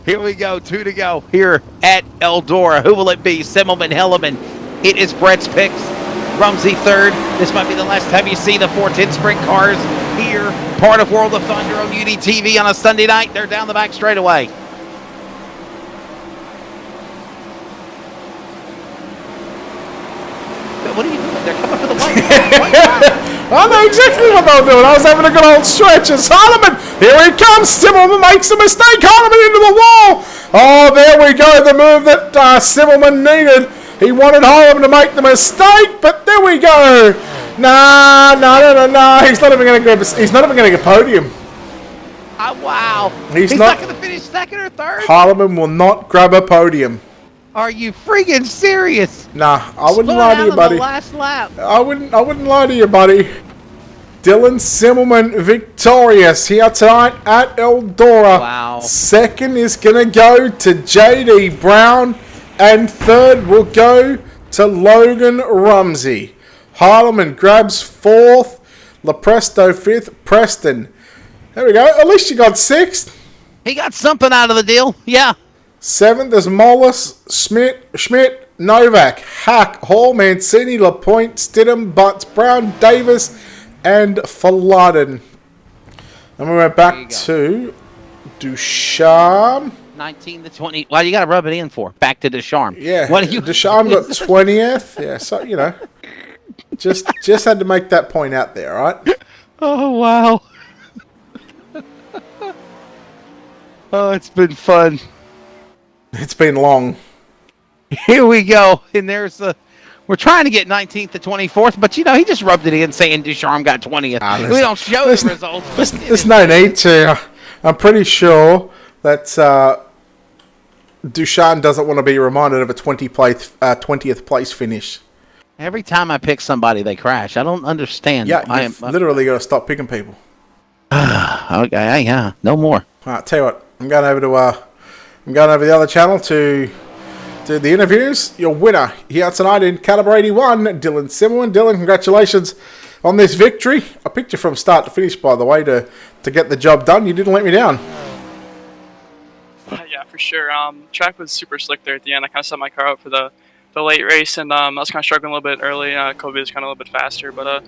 Here we go, 2 to go here at Eldora. Who will it be? Simmelman, Helleman. It is Brett's picks. Rumsey 3rd. This might be the last time you see the 410 sprint cars here. Part of World of Thunder on UDTV on a Sunday night. They're down the back straightaway. What are you doing? They're coming for the white I know exactly what they were doing. I was having a good old stretch. It's Harleman. Here he comes. Simmelman makes a mistake. Harleman into the wall. Oh, there we go. The move that Simmelman needed. He wanted Harleman to make the mistake, but there we go. No. He's not even going to grab. He's not even going to get a podium. Wow. He's not going to finish 2nd or 3rd. Harleman will not grab a podium. Are you freaking serious? Nah, I wouldn't lie to you, buddy. The last lap. I wouldn't lie to you, buddy. Dylan Simmelman victorious here tonight at Eldora. Wow. 2nd is gonna go to JD Brown, and 3rd will go to Logan Rumsey. Harleman grabs 4th, LaPresto 5th, Preston. There we go. At least you got 6th. He got something out of the deal. Yeah. 7th is Mollis, Schmidt, Novak, Hack, Hall, Mancini, Lapointe, Stidham, Butts, Brown, Davis, and Faladen. And we went back to Ducharme. 19 to 20. Well, you got to rub it in for. Back to Ducharme. Yeah. What you? Ducharme got 20th. Yeah, so, just had to make that point out there, right? Oh, wow. Oh, it's been fun. It's been long. Here we go. And there's we're trying to get 19th to 24th, but he just rubbed it in saying Ducharme got 20th. We don't show the results. There's no need to. I'm pretty sure that Ducharme doesn't want to be reminded of a 20th place finish. Every time I pick somebody, they crash. I don't understand. Yeah, you've literally got to stop picking people. Okay, yeah, no more. All right, tell you what, I'm going over the other channel to do the interviews. Your winner here tonight in Caliber 81, Dylan Simmelman. Dylan, congratulations on this victory. I picked you from start to finish, by the way, to get the job done. You didn't let me down. Yeah, for sure. Track was super slick there at the end. I kind of set my car up for the late race, and I was kind of struggling a little bit early. Kobe was kind of a little bit faster, but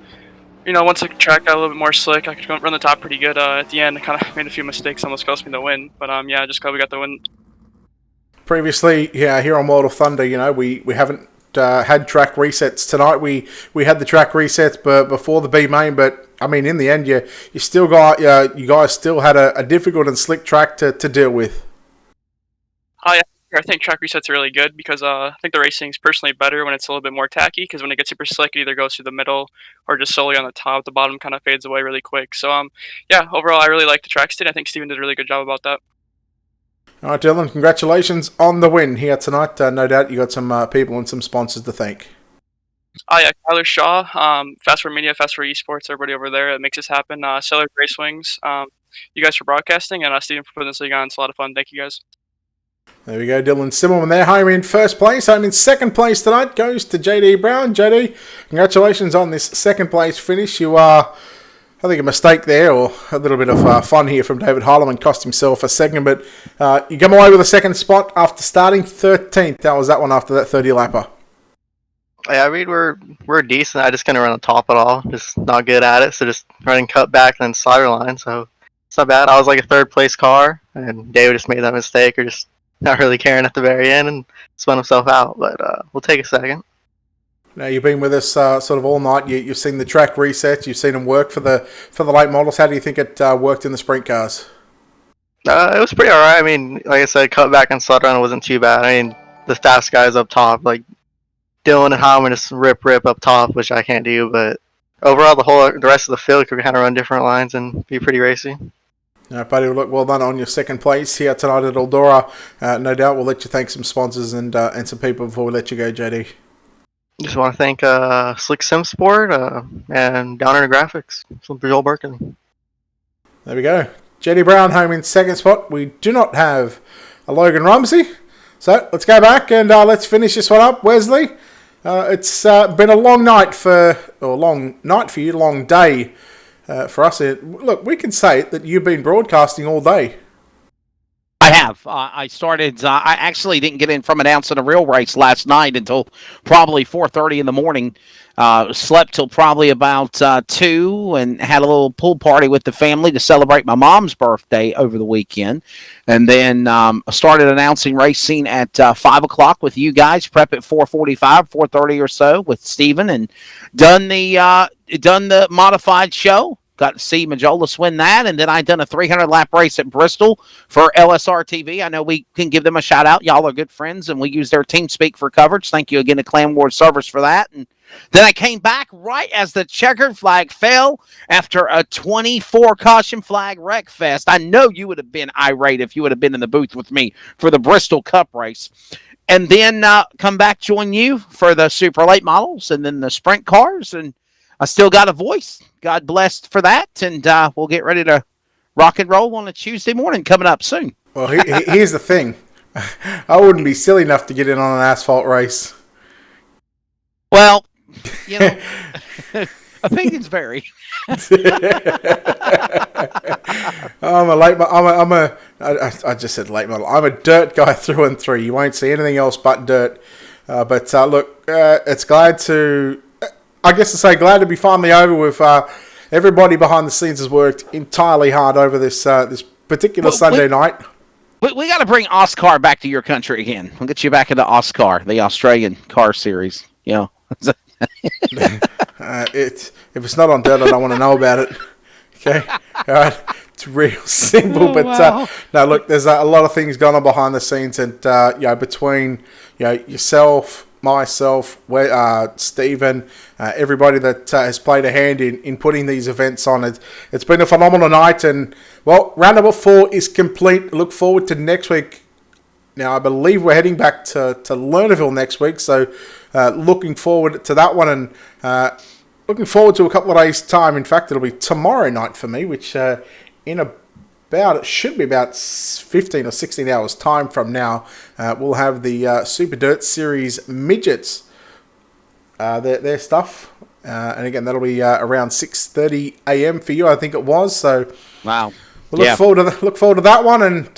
once the track got a little bit more slick, I could run the top pretty good. At the end, I kind of made a few mistakes, almost cost me the win. But just glad we got the win. Previously, yeah, here on World of Thunder, we haven't had track resets tonight. We had the track resets before the B main, but I mean, in the end, you still got you guys still had a difficult and slick track to deal with. Oh yeah, I think track resets are really good because I think the racing is personally better when it's a little bit more tacky. Because when it gets super slick, it either goes through the middle or just solely on the top. The bottom kind of fades away really quick. So yeah, overall, I really like the track state. I think Steven did a really good job about that. All right, Dylan, congratulations on the win here tonight. No doubt you got some people and some sponsors to thank. Oh yeah, Tyler Shaw, Fast Forward Media, Fast Forward Esports, everybody over there that makes this happen. Seller Race Wings, you guys for broadcasting, and Steven for putting this league on. It's a lot of fun. Thank you guys. There we go, Dylan Simmelman there, home in first place. Home in second place tonight goes to JD Brown. JD, congratulations on this second place finish. You are, I think, a mistake there, or a little bit of fun here from David Harleman, cost himself a second, but you come away with a second spot after starting 13th. That was that one after that 30 lapper. Yeah, I mean, we're decent. I just couldn't run on top at all. Just not good at it. So just running cut back and then slider line. So it's not bad. I was like a third place car, and David just made that mistake, or just not really caring at the very end and spun himself out. But we'll take a second. Now you've been with us sort of all night. You've seen the track resets. You've seen them work for the late models. How do you think it worked in the sprint cars? It was pretty alright. I mean, like I said, cut back and slider line wasn't too bad. I mean, the fast guys up top, like Dylan and Howman, just rip up top, which I can't do. But overall, the rest of the field could kind of run different lines and be pretty racy. Buddy, look, well done on your second place here tonight at Eldora. No doubt we'll let you thank some sponsors and some people before we let you go, JD. Just want to thank Slick Sim Sport and Downer Graphics from Joel Birkin. There we go. JD Brown home in second spot. We do not have a Logan Rumsey. So let's go back and let's finish this one up. Wesley, it's been a long night for you, long day for us. Look, we can say that you've been broadcasting all day. I have. I started. I actually didn't get in from announcing a real race last night until probably 4:30 in the morning. Slept till probably about 2, and had a little pool party with the family to celebrate my mom's birthday over the weekend. And then started announcing racing at 5 o'clock with you guys. Prep at 4:45, 4:30 or so with Steven, and done the modified show. Got to see Majolas win that, and then I done a 300-lap race at Bristol for LSR TV. I know we can give them a shout-out. Y'all are good friends, and we use their team speak for coverage. Thank you again to Clan Ward Service for that. And then I came back right as the checkered flag fell after a 24 caution flag wreck fest. I know you would have been irate if you would have been in the booth with me for the Bristol Cup race. And then come back, join you for the super late models and then the sprint cars, and I still got a voice. God blessed for that. And we'll get ready to rock and roll on a Tuesday morning coming up soon. Well, here's the thing. I wouldn't be silly enough to get in on an asphalt race. Well, you know, opinions vary. I just said late model. I'm a dirt guy through and through. You won't see anything else but dirt. But look, it's glad to... I guess to say glad to be finally over with. Everybody behind the scenes has worked entirely hard over this particular Sunday night. We got to bring Oscar back to your country again. We'll get you back into Oscar, the Australian car series. You know, if it's not on dirt, I don't want to know about it. Okay, all right. It's real simple, but wow. No. Look, there's a lot of things going on behind the scenes, and between yourself, myself, Stephen, everybody that has played a hand in putting these events on. It's been a phenomenal night, and well, round number 4 is complete. Look forward to next week. Now, I believe we're heading back to Lernerville next week, so looking forward to that one, and looking forward to a couple of days' time. In fact, it'll be tomorrow night for me, which it should be about 15 or 16 hours time from now. We'll have the Super Dirt Series midgets, their stuff, and again that'll be around 6:30 a.m. for you, I think it was. So wow, we'll look forward to that one. And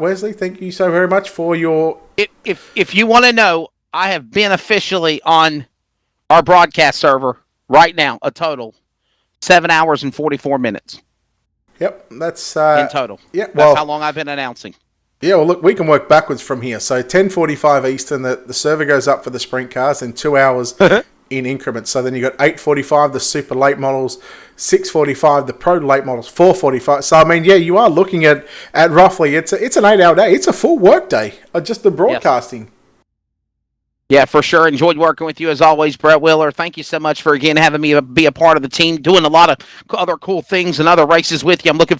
Wesley, thank you so very much for your. If you want to know, I have been officially on our broadcast server right now a total 7 hours and 44 minutes. Yep, that's in total. Yeah, that's how long I've been announcing. Yeah, well, look, we can work backwards from here. So 10:45 Eastern, the server goes up for the sprint cars in 2 hours in increments. So then you got 8:45 the super late models, 6:45 the pro late models, 4:45. So I mean, yeah, you are looking at roughly it's an 8 hour day. It's a full work day of just the broadcasting. Yeah, for sure. Enjoyed working with you as always, Brett Wheeler. Thank you so much for again having me be a part of the team, doing a lot of other cool things and other races with you. I'm looking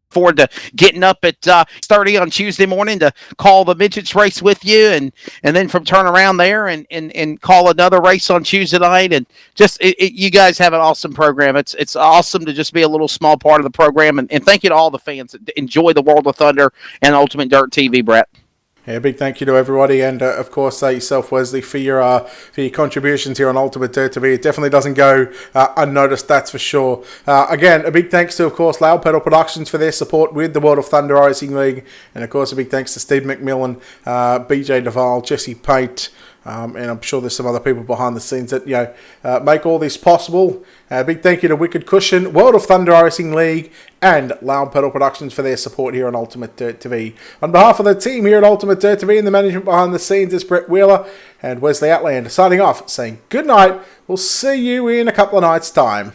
forward to getting up at 30 on Tuesday morning to call the midgets race with you, and then from turn around there and call another race on Tuesday night. And just you guys have an awesome program. It's awesome to just be a little small part of the program, and thank you to all the fans that enjoy the World of Thunder and Ultimate Dirt TV, Brett. Yeah, big thank you to everybody, and of course yourself, Wesley, for your contributions here on Ultimate Dirt TV. It definitely doesn't go unnoticed, that's for sure. Again, a big thanks to, of course, Loud Pedal Productions for their support with the World of Thunder Racing League, and of course a big thanks to Steve McMillan, BJ Duval, Jesse Pate, and I'm sure there's some other people behind the scenes that make all this possible. Big thank you to Wicked Cushion, World of Thunder Racing League, and Loud Pedal Productions for their support here on Ultimate Dirt TV. On behalf of the team here at Ultimate Dirt TV and the management behind the scenes, it's Brett Wheeler and Wesley Outlander signing off, saying good night. We'll see you in a couple of nights' time.